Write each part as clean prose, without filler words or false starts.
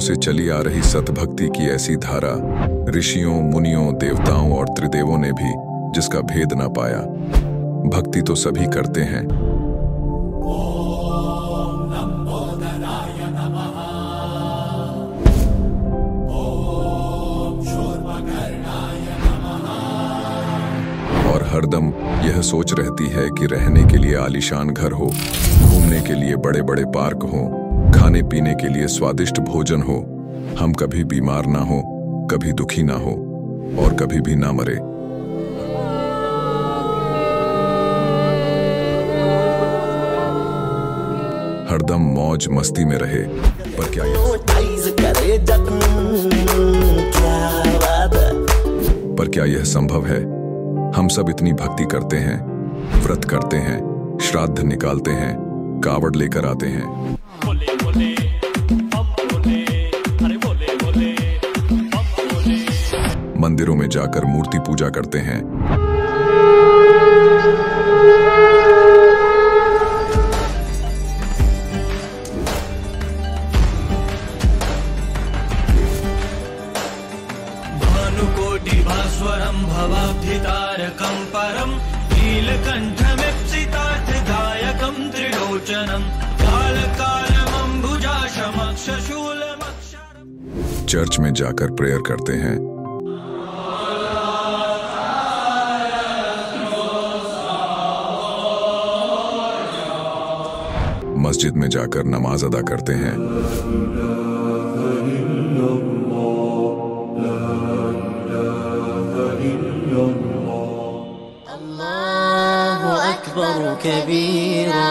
से चली आ रही सतभक्ति की ऐसी धारा ऋषियों, मुनियों, देवताओं और त्रिदेवों ने भी जिसका भेद ना पाया। भक्ति तो सभी करते हैं। और हरदम यह सोच रहती है कि रहने के लिए आलीशान घर हो, घूमने के लिए बड़े बड़े पार्क हो, खाने पीने के लिए स्वादिष्ट भोजन हो, हम कभी बीमार ना हो, कभी दुखी ना हो और कभी भी ना मरे। हरदम मौज मस्ती में रहे। पर क्या यह संभव है? हम सब इतनी भक्ति करते हैं, व्रत करते हैं, श्राद्ध निकालते हैं, कावड़ लेकर आते हैं, मंदिरों में जाकर मूर्ति पूजा करते हैं, भानुकोटि भास्वरं भवाब्धितारकं परं नीलकण्ठमिप्सितार्थदायकं त्रिलोचनं कालकालमम्बुजाशमक्षशूलमक्षरम्। चर्च में जाकर प्रेयर करते हैं, मस्जिद में जाकर नमाज अदा करते हैं, अल्लाहु अकबर कबीरा,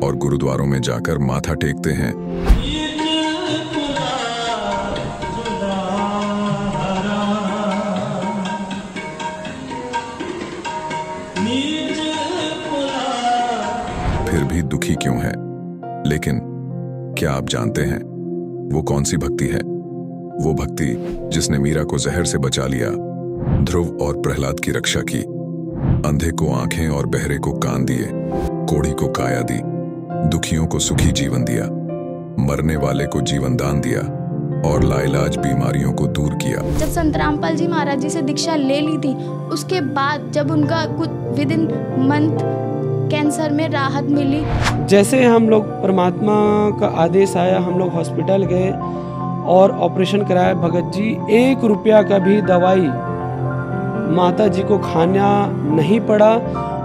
और गुरुद्वारों में जाकर माथा टेकते हैं। फिर भी दुखी क्यों है? लेकिन क्या आप जानते हैं वो कौन सी भक्ति है? वो भक्ति जिसने मीरा को जहर से बचा लिया, ध्रुव और प्रहलाद की रक्षा की, अंधे को आंखें और बहरे को कान दिए, कोढ़ी को काया दी, दुखियों को सुखी जीवन दिया, मरने वाले को जीवन दान दिया और लाइलाज बीमारियों को दूर किया। जब संत रामपाल जी महाराज जी से दीक्षा ले ली थी, उसके बाद जब उनका कुछ विद इन मंथ कैंसर में राहत मिली। जैसे हम लोग परमात्मा का आदेश आया, हम लोग हॉस्पिटल गए और ऑपरेशन कराया। भगत जी 1 रुपया का भी दवाई माता जी को खाना नहीं पड़ा,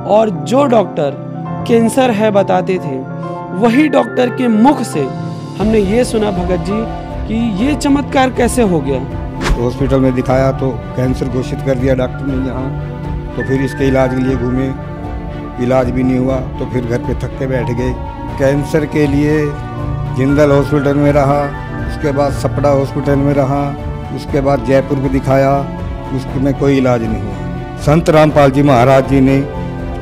और जो डॉक्टर कैंसर है बताते थे, वही डॉक्टर के मुख से हमने ये सुना भगत जी कि ये चमत्कार कैसे हो गया। तो हॉस्पिटल में दिखाया तो कैंसर घोषित कर दिया डॉक्टर ने यहाँ। तो फिर इसके इलाज के लिए घूमे, इलाज भी नहीं हुआ, तो फिर घर पे थक के बैठ गए। कैंसर के लिए जिंदल हॉस्पिटल में रहा, उसके बाद सपड़ा हॉस्पिटल में रहा, उसके बाद जयपुर में दिखाया, उसमें कोई इलाज नहीं हुआ। संत रामपाल जी महाराज जी ने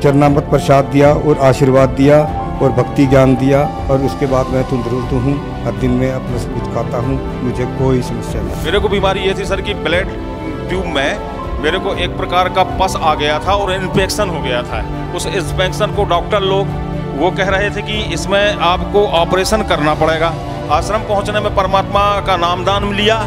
चरणामृत प्रसाद दिया और आशीर्वाद दिया और भक्ति ज्ञान दिया, और उसके बाद मैं तंदुरुस्त हूँ। हर दिन में अपना सब कुछ खाता हूँ, मुझे कोई समस्या नहीं। मेरे को बीमारी ये थी सर कि ब्लड ट्यूब में मेरे को एक प्रकार का पस आ गया था और इन्फेक्शन हो गया था। उस इन्फेक्शन को डॉक्टर लोग वो कह रहे थे कि इसमें आपको ऑपरेशन करना पड़ेगा। आश्रम पहुंचने में परमात्मा का नामदान लिया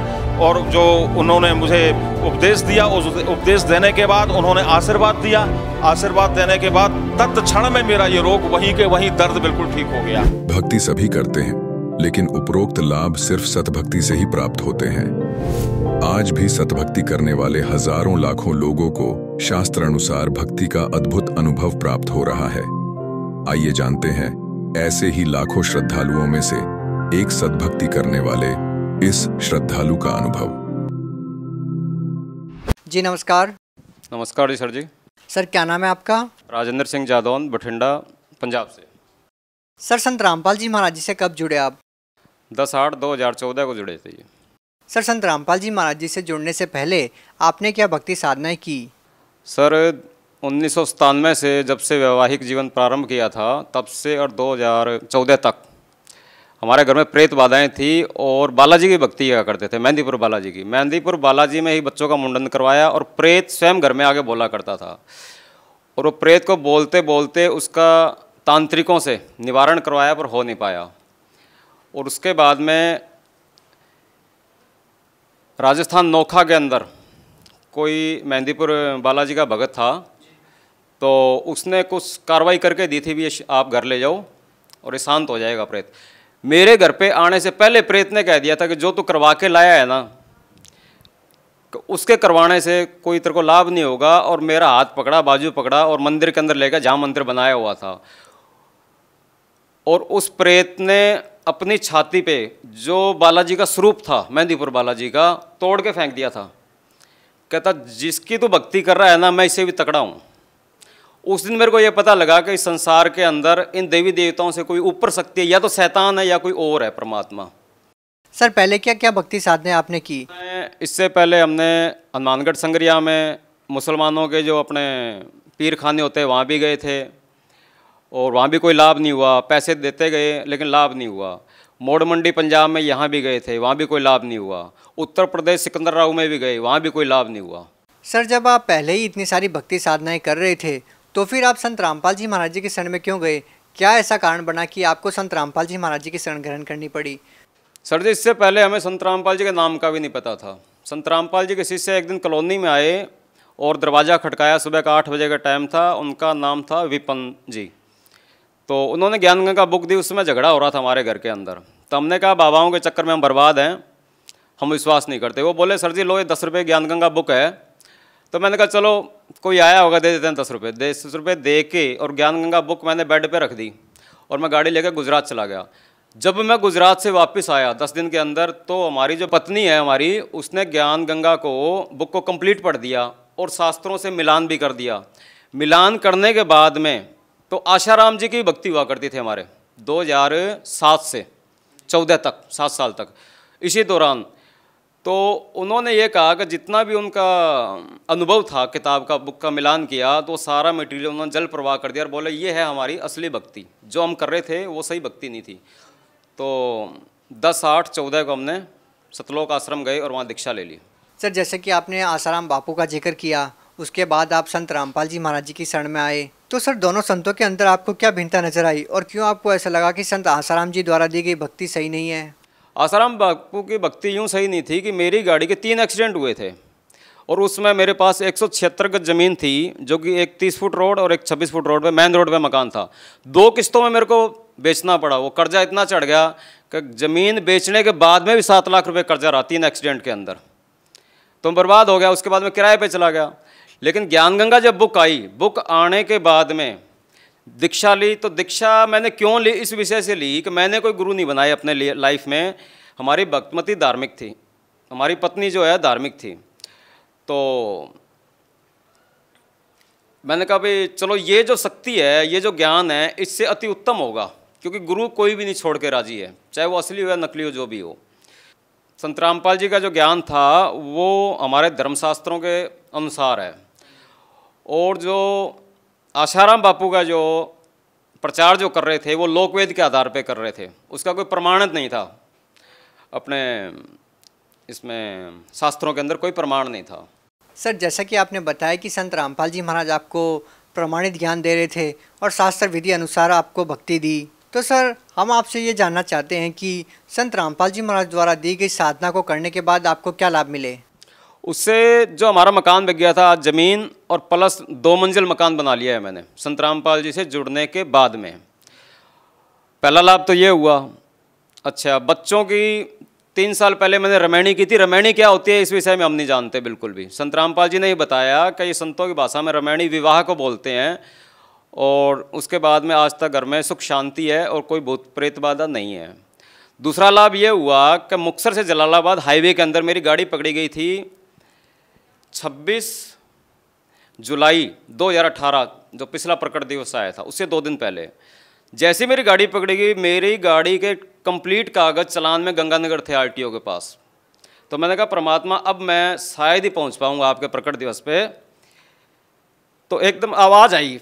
और जो उन्होंने मुझे उपदेश दिया, उस उपदेश देने के बाद उन्होंने आशीर्वाद दिया। आशीर्वाद देने के बाद तत्क्षण में मेरा ये रोग वहीं के वहीं दर्द बिल्कुल ठीक हो गया। भक्ति सभी करते हैं, लेकिन उपरोक्त लाभ सिर्फ सतभक्ति से ही प्राप्त होते हैं। आज भी सतभक्ति करने वाले हजारों लाखों लोगों को शास्त्र अनुसार भक्ति का अद्भुत अनुभव प्राप्त हो रहा है। आइए जानते हैं ऐसे ही लाखों श्रद्धालुओं में से एक सतभक्ति करने वाले इस श्रद्धालु का अनुभव। जी नमस्कार। नमस्कार जी सर जी। सर क्या नाम है आपका? राजेंद्र सिंह जादौन, बठिंडा, पंजाब से। सर संत रामपाल जी महाराज जी से कब जुड़े आप? 10/8/2014 को जुड़े थे ये। सर संत रामपाल जी महाराज जी से जुड़ने से पहले आपने क्या भक्ति साधनाएं की? सर 1997 से जब से वैवाहिक जीवन प्रारंभ किया था तब से और 2014 तक हमारे घर में प्रेत बाधाएं थी और बालाजी की भक्ति किया करते थे। मेहंदीपुर बालाजी की, मेहंदीपुर बालाजी में ही बच्चों का मुंडन करवाया और प्रेत स्वयं घर में आके बोला करता था। और वो प्रेत को बोलते बोलते उसका तांत्रिकों से निवारण करवाया पर हो नहीं पाया। और उसके बाद में राजस्थान नोखा के अंदर कोई मेहंदीपुर बालाजी का भगत था, तो उसने कुछ कार्रवाई करके दी थी भी आप घर ले जाओ और ये शांत हो जाएगा प्रेत। मेरे घर पे आने से पहले प्रेत ने कह दिया था कि जो तू करवा के लाया है ना, उसके करवाने से कोई तेरे को लाभ नहीं होगा, और मेरा हाथ पकड़ा, बाजू पकड़ा और मंदिर के अंदर ले गया जहाँ मंदिर बनाया हुआ था। और उस प्रेत ने अपनी छाती पे जो बालाजी का स्वरूप था, मेहंदीपुर बालाजी का, तोड़ के फेंक दिया था। कहता जिसकी तू भक्ति कर रहा है ना, मैं इससे भी तकड़ा हूँ। उस दिन मेरे को ये पता लगा कि इस संसार के अंदर इन देवी देवताओं से कोई ऊपर शक्ति है, या तो शैतान है या कोई और है परमात्मा। सर पहले क्या क्या भक्ति साधना आपने की? इससे पहले हमने हनुमानगढ़ संगरिया में मुसलमानों के जो अपने पीर खाने होते हैं वहाँ भी गए थे, और वहाँ भी कोई लाभ नहीं हुआ। पैसे देते गए लेकिन लाभ नहीं हुआ। मोड़ मंडी पंजाब में यहाँ भी गए थे, वहाँ भी कोई लाभ नहीं हुआ। उत्तर प्रदेश सिकंदर राव में भी गए, वहाँ भी कोई लाभ नहीं हुआ। सर जब आप पहले ही इतनी सारी भक्ति साधनाएं कर रहे थे, तो फिर आप संत रामपाल जी महाराज जी की शरण में क्यों गए? क्या ऐसा कारण बना कि आपको संत रामपाल जी महाराज जी की शरण ग्रहण करनी पड़ी? सर जी, इससे पहले हमें संत रामपाल जी के नाम का भी नहीं पता था। संत रामपाल जी के शिष्य एक दिन कॉलोनी में आए और दरवाज़ा खटकाया, सुबह का 8 बजे का टाइम था। उनका नाम था विपन जी। तो उन्होंने ज्ञान गंगा बुक दी, उसमें झगड़ा हो रहा था हमारे घर के अंदर। तो हमने कहा बाबाओं के चक्कर में हम बर्बाद हैं, हम विश्वास नहीं करते। वो बोले सर जी लो ये 10 रुपये ज्ञान गंगा बुक है। तो मैंने कहा चलो कोई आया होगा दे देते हैं 10 रुपये। 10 रुपये दे के और ज्ञान गंगा बुक मैंने बेड पे रख दी और मैं गाड़ी लेकर गुजरात चला गया। जब मैं गुजरात से वापस आया 10 दिन के अंदर, तो हमारी जो पत्नी है हमारी, उसने ज्ञान गंगा को बुक को कंप्लीट पढ़ दिया और शास्त्रों से मिलान भी कर दिया। मिलान करने के बाद में तो आशाराम जी की भक्ति हुआ करती थी हमारे 2007 से 14 तक, 7 साल तक। इसी दौरान तो उन्होंने ये कहा कि जितना भी उनका अनुभव था किताब का, बुक का मिलान किया, तो सारा मटेरियल उन्होंने जल प्रवाह कर दिया और बोले ये है हमारी असली भक्ति। जो हम कर रहे थे वो सही भक्ति नहीं थी। तो 10/8/14 को हमने सतलोक आश्रम गए और वहाँ दीक्षा ले ली। सर जैसे कि आपने आसाराम बापू का जिक्र किया, उसके बाद आप संत रामपाल जी महाराज जी की शरण में आए, तो सर दोनों संतों के अंदर आपको क्या भिन्नता नजर आई और क्यों आपको ऐसा लगा कि संत आसाराम जी द्वारा दी गई भक्ति सही नहीं है? आसाराम बापू की भक्ति यूँ सही नहीं थी कि मेरी गाड़ी के 3 एक्सीडेंट हुए थे और उसमें मेरे पास 176 गज ज़मीन थी, जो कि एक 30 फुट रोड और एक 26 फुट रोड पे, मेन रोड पे मकान था। 2 किस्तों में मेरे को बेचना पड़ा। वो कर्जा इतना चढ़ गया कि ज़मीन बेचने के बाद में भी 7 लाख रुपए कर्जा रहा 3 एक्सीडेंट के अंदर। तो बर्बाद हो गया। उसके बाद में किराए पे चला गया। लेकिन ज्ञान गंगा जब बुक आई, बुक आने के बाद में दीक्षा ली, तो दीक्षा मैंने क्यों ली? इस विषय से ली कि मैंने कोई गुरु नहीं बनाए अपने लिए लाइफ में। हमारी भक्तिमती धार्मिक थी, हमारी पत्नी जो है धार्मिक थी। तो मैंने कहा भाई चलो ये जो शक्ति है, ये जो ज्ञान है, इससे अति उत्तम होगा, क्योंकि गुरु कोई भी नहीं छोड़ के राजी है, चाहे वो असली हो या नकली हो, जो भी हो। संत रामपाल जी का जो ज्ञान था वो हमारे धर्मशास्त्रों के अनुसार है, और जो आशाराम बापू का जो प्रचार जो कर रहे थे वो लोकवेद के आधार पे कर रहे थे। उसका कोई प्रमाणित नहीं था, अपने इसमें शास्त्रों के अंदर कोई प्रमाण नहीं था। सर जैसा कि आपने बताया कि संत रामपाल जी महाराज आपको प्रमाणित ज्ञान दे रहे थे और शास्त्र विधि अनुसार आपको भक्ति दी, तो सर हम आपसे ये जानना चाहते हैं कि संत रामपाल जी महाराज द्वारा दी गई साधना को करने के बाद आपको क्या लाभ मिले? उससे जो हमारा मकान बिक गया था, आज ज़मीन और प्लस 2 मंजिल मकान बना लिया है मैंने संत रामपाल जी से जुड़ने के बाद में। पहला लाभ तो ये हुआ। अच्छा, बच्चों की 3 साल पहले मैंने रमैणी की थी। रमैणी क्या होती है इस विषय में हम नहीं जानते बिल्कुल भी। संत रामपाल जी ने ही बताया कि ये संतों की भाषा में रमैणी विवाह को बोलते हैं, और उसके बाद में आज तक घर में सुख शांति है और कोई भूत प्रेत बाधा नहीं है। दूसरा लाभ ये हुआ कि मुक्तसर से जलालाबाद हाईवे के अंदर मेरी गाड़ी पकड़ी गई थी 26 जुलाई 2018, जो पिछला प्रकट दिवस आया था, उससे 2 दिन पहले। जैसे मेरी गाड़ी पकड़ी गई, मेरी गाड़ी के कंप्लीट कागज़ चलान में गंगानगर थे आरटीओ के पास। तो मैंने कहा परमात्मा अब मैं शायद ही पहुंच पाऊंगा आपके प्रकट दिवस पे। तो एकदम आवाज़ आई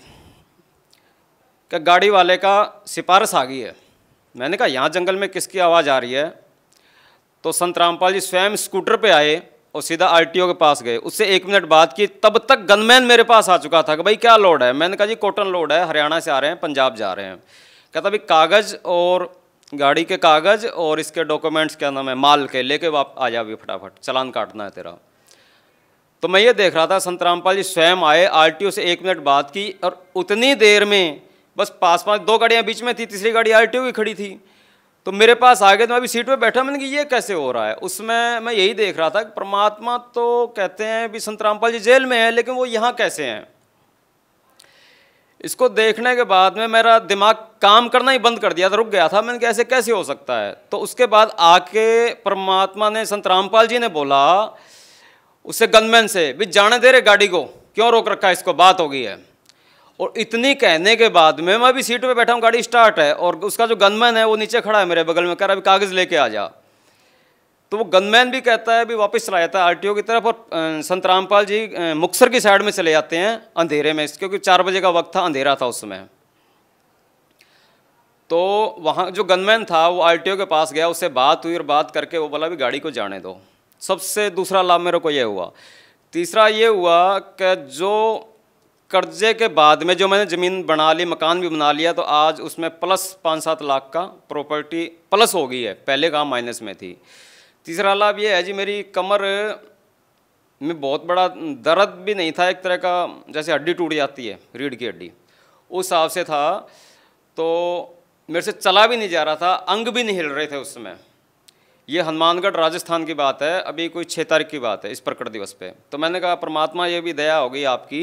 कि गाड़ी वाले का सिफारिश आ गई है। मैंने कहा यहाँ जंगल में किसकी आवाज़ आ रही है? तो संत रामपाल जी स्वयं स्कूटर पे आए और सीधा आरटीओ के पास गए। उससे 1 मिनट बाद की, तब तक गनमैन मेरे पास आ चुका था कि भाई क्या लोड है? मैंने कहा जी कॉटन लोड है, हरियाणा से आ रहे हैं, पंजाब जा रहे हैं। कहता भाई कागज़ और गाड़ी के कागज़ और इसके डॉक्यूमेंट्स, क्या नाम है, माल के लेके आ जा भी फटाफट, चालान काटना है तेरा। तो मैं ये देख रहा था, संत रामपाल जी स्वयं आए, आरटीओ से 1 मिनट बात की और उतनी देर में बस पास 2 गाड़ियाँ बीच में थी, तीसरी गाड़ी आरटीओ की खड़ी थी, तो मेरे पास आ गए। तो मैं अभी सीट पे बैठा, मैंने कि ये कैसे हो रहा है। उसमें मैं यही देख रहा था कि परमात्मा तो कहते हैं भी संत रामपाल जी जेल में है, लेकिन वो यहाँ कैसे हैं। इसको देखने के बाद में मेरा दिमाग काम करना ही बंद कर दिया था, रुक गया था। मैंने कहा ऐसे कैसे हो सकता है। तो उसके बाद आके परमात्मा ने, संत रामपाल जी ने बोला उससे गनमैन से, भी जाने दे रहे गाड़ी को, क्यों रोक रखा है इसको, बात हो गई है। और इतनी कहने के बाद में मैं भी सीट पे बैठा हूँ, गाड़ी स्टार्ट है, और उसका जो गनमैन है वो नीचे खड़ा है मेरे बगल में, कह रहा अभी कागज़ लेके आ जा। तो वो गनमैन भी कहता है भी वापस चला जाता है आरटीओ की तरफ, और संत रामपाल जी मुक्तसर की साइड में चले जाते हैं अंधेरे में, क्योंकि 4 बजे का वक्त था, अंधेरा था उस समय। तो वहाँ जो गनमैन था वो आरटीओ के पास गया, उससे बात हुई और बात करके वो बोला भी गाड़ी को जाने दो। सबसे दूसरा लाभ मेरे को ये हुआ। तीसरा ये हुआ कि जो कर्जे के बाद में जो मैंने ज़मीन बना ली, मकान भी बना लिया, तो आज उसमें प्लस 5-7 लाख का प्रॉपर्टी प्लस हो गई है, पहले कहाँ माइनस में थी। तीसरा लाभ ये है जी, मेरी कमर में बहुत बड़ा दर्द भी नहीं था, एक तरह का जैसे हड्डी टूट जाती है, रीढ़ की हड्डी, उस हिसाब से था। तो मेरे से चला भी नहीं जा रहा था, अंग भी नहीं हिल रहे थे उस समय। ये हनुमानगढ़ राजस्थान की बात है, अभी कोई 6 तारीख की बात है, इस प्रकट दिवस पे। तो मैंने कहा परमात्मा ये भी दया हो गई आपकी,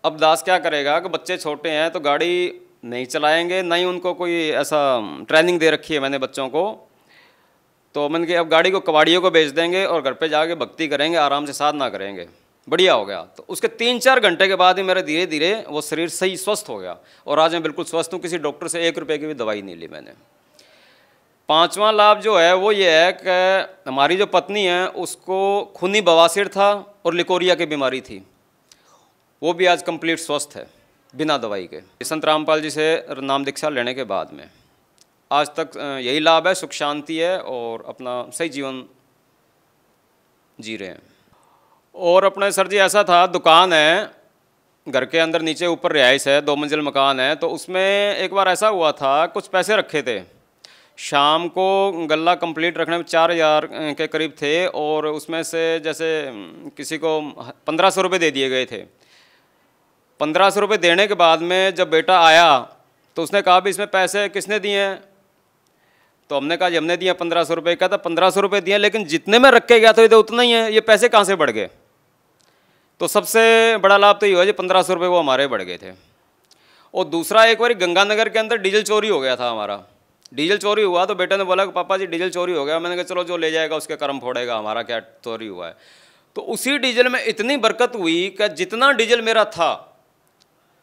अब दास क्या करेगा कि बच्चे छोटे हैं तो गाड़ी नहीं चलाएंगे, नहीं उनको कोई ऐसा ट्रेनिंग दे रखी है मैंने बच्चों को। तो मैंने कहा अब गाड़ी को कबाड़ियों को बेच देंगे और घर पे जाके भक्ति करेंगे, आराम से साधना करेंगे, बढ़िया हो गया। तो उसके 3-4 घंटे के बाद ही मेरा धीरे धीरे वो शरीर सही स्वस्थ हो गया, और आज मैं बिल्कुल स्वस्थ हूँ, किसी डॉक्टर से 1 रुपये की भी दवाई नहीं ली मैंने। 5वां लाभ जो है वो ये है कि हमारी जो पत्नी है उसको खूनी बवासीर था और लिकोरिया की बीमारी थी, वो भी आज कंप्लीट स्वस्थ है बिना दवाई के, संत रामपाल जी से नाम दीक्षा लेने के बाद में। आज तक यही लाभ है, सुख शांति है और अपना सही जीवन जी रहे हैं। और अपने सर जी ऐसा था, दुकान है घर के अंदर, नीचे ऊपर रिहाइश है, 2 मंजिल मकान है। तो उसमें एक बार ऐसा हुआ था, कुछ पैसे रखे थे, शाम को गल्ला कंप्लीट रखने में 4000 के करीब थे, और उसमें से जैसे किसी को 1500 रुपये दे दिए गए थे। 1500 रुपये देने के बाद में जब बेटा आया तो उसने कहा भी इसमें पैसे किसने दिए हैं। तो हमने कहा जी हमने दिए 1500 रुपये। कहता 1500 रुपये दिए, लेकिन जितने में रख के गया था ये तो उतना ही है, ये पैसे कहाँ से बढ़ गए। तो सबसे बड़ा लाभ तो ये हुआ जी 1500 रुपये वो हमारे बढ़ गए थे। और दूसरा, एक बार गंगानगर के अंदर डीजल चोरी हो गया था हमारा। डीजल चोरी हुआ तो बेटे ने बोला कि पापा जी डीजल चोरी हो गया। मैंने कहा चलो जो ले जाएगा उसके कर्म फोड़ेगा, हमारा क्या चोरी हुआ है। तो उसी डीजल में इतनी बरकत हुई कि जितना डीजल मेरा था,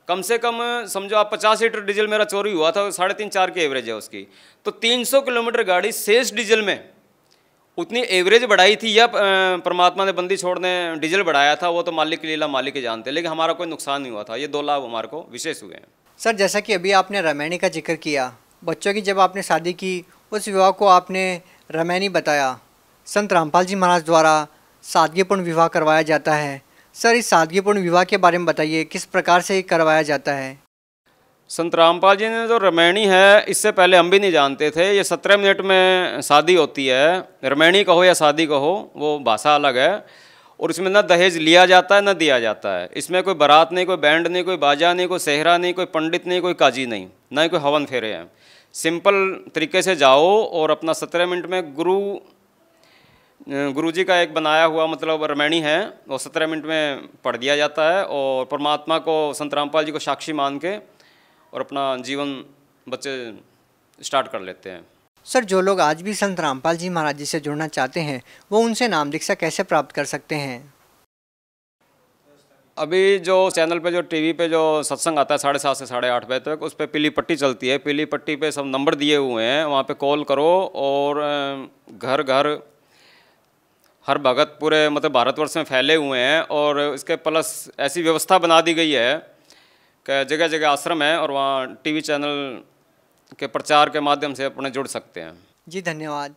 कम से कम समझो आप 50 लीटर डीजल मेरा चोरी हुआ था, 3.5-4 की एवरेज है उसकी। तो 300 किलोमीटर गाड़ी शेष डीजल में उतनी एवरेज बढ़ाई थी, या परमात्मा ने बंदी छोड़ने डीजल बढ़ाया था, वो तो मालिक की लीला मालिक ही जानते, लेकिन हमारा कोई नुकसान नहीं हुआ था। ये 2 लाभ हमारे को विशेष हुए हैं। सर, जैसा कि अभी आपने रामायणी का जिक्र किया, बच्चों की जब आपने शादी की उस विवाह को आपने रामायणी बताया। संत रामपाल जी महाराज द्वारा सादगीपूर्ण विवाह करवाया जाता है। सर, इस सादगीपूर्ण विवाह के बारे में बताइए, किस प्रकार से करवाया जाता है। संत रामपाल जी ने जो रामायणी है, इससे पहले हम भी नहीं जानते थे। ये 17 मिनट में शादी होती है, रामायणी कहो या शादी कहो, वो भाषा अलग है। और इसमें ना दहेज लिया जाता है ना दिया जाता है। इसमें कोई बारात नहीं, कोई बैंड नहीं, कोई बाजा नहीं, कोई सेहरा नहीं, कोई पंडित नहीं, कोई काजी नहीं, ना ही कोई हवन फेरे हैं। सिंपल तरीके से जाओ और अपना 17 मिनट में गुरु जी का एक बनाया हुआ मतलब रामायणी है, वो 17 मिनट में पढ़ दिया जाता है, और परमात्मा को, संत रामपाल जी को साक्षी मान के और अपना जीवन बच्चे स्टार्ट कर लेते हैं। सर, जो लोग आज भी संत रामपाल जी महाराज जी से जुड़ना चाहते हैं, वो उनसे नाम दीक्षा कैसे प्राप्त कर सकते हैं। अभी जो चैनल पे, जो टीवी पे जो सत्संग आता है 7:30 से 8:30 बजे तक, उस पर पीली पट्टी चलती है। पीली पट्टी पे सब नंबर दिए हुए हैं, वहाँ पे कॉल करो। और घर घर हर भगत पूरे मतलब भारतवर्ष में फैले हुए हैं, और इसके प्लस ऐसी व्यवस्था बना दी गई है कि जगह जगह आश्रम है, और वहाँ टीवी चैनल के प्रचार के माध्यम से अपने जुड़ सकते हैं। जी धन्यवाद।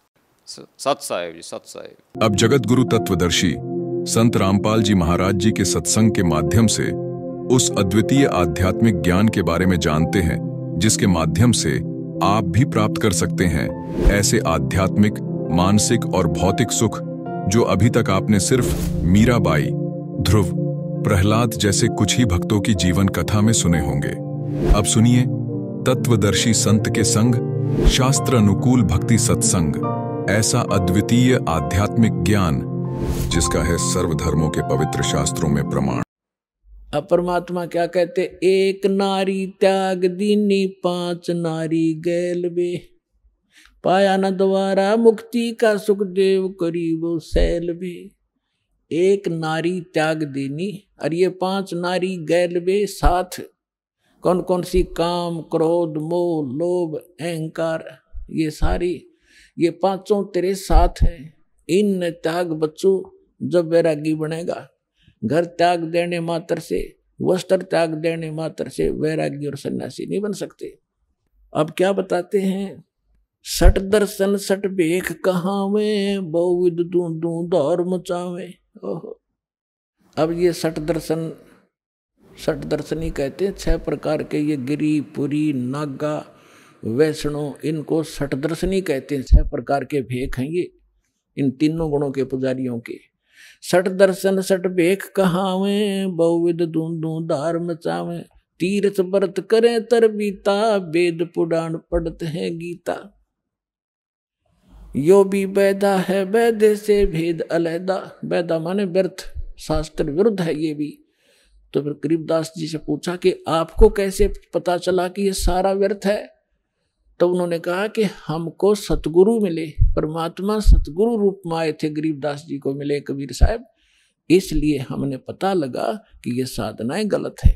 सत साहिब जी, सत साहिब। अब जगत गुरु तत्वदर्शी संत रामपाल जी महाराज जी के सत्संग के माध्यम से उस अद्वितीय आध्यात्मिक ज्ञान के बारे में जानते हैं, जिसके माध्यम से आप भी प्राप्त कर सकते हैं ऐसे आध्यात्मिक, मानसिक और भौतिक सुख जो अभी तक आपने सिर्फ मीराबाई, ध्रुव, प्रहलाद जैसे कुछ ही भक्तों की जीवन कथा में सुने होंगे। अब सुनिए तत्वदर्शी संत के संग शास्त्र अनुकूल भक्ति सत्संग, ऐसा अद्वितीय आध्यात्मिक ज्ञान जिसका है सर्वधर्मों के पवित्र शास्त्रों में प्रमाण। अब परमात्मा क्या कहते, एक नारी त्याग दीनी, 5 नारी गैल बे, पाया न द्वारा मुक्ति का सुखदेव करीबो सैल बे। एक नारी त्याग देनी और ये 5 नारी गैल बे साथ। कौन कौन सी? काम, क्रोध, मोह, लोभ, अहंकार, ये सारी, ये 5 तेरे साथ हैं। इन त्याग बच्चों जब वैरागी बनेगा। घर त्याग देने मात्र से, वस्त्र त्याग देने मात्र से वैरागी और सन्यासी नहीं बन सकते। अब क्या बताते हैं, सट दर्शन सट बेख कहावे, बहुविध दूं दौर मचावे। ओहो, अब ये सट दर्शन ही कहते हैं। 6 प्रकार के ये गिरी, पुरी, नागा, वैष्णो, इनको सट दर्शन ही कहते हैं। 6 प्रकार के भेख हैं ये, इन तीनों गुणों के पुजारियों के। सट दर्शन सट भेख कहावे, बहुविध दूं धार मचावे, तीर्थ व्रत करें तरबीता, वेद पुराण पढ़ते हैं गीता। यो भी वैदा है वैद्य से भेद अलहदा। वैदा माने व्यर्थ, शास्त्र विरुद्ध है ये भी। तो फिर गरीबदास जी से पूछा कि आपको कैसे पता चला कि ये सारा व्यर्थ है? तो उन्होंने कहा कि हमको सतगुरु मिले, परमात्मा सतगुरु रूप में आए थे, गरीबदास जी को मिले कबीर साहब, इसलिए हमने पता लगा कि ये साधनाएं गलत है।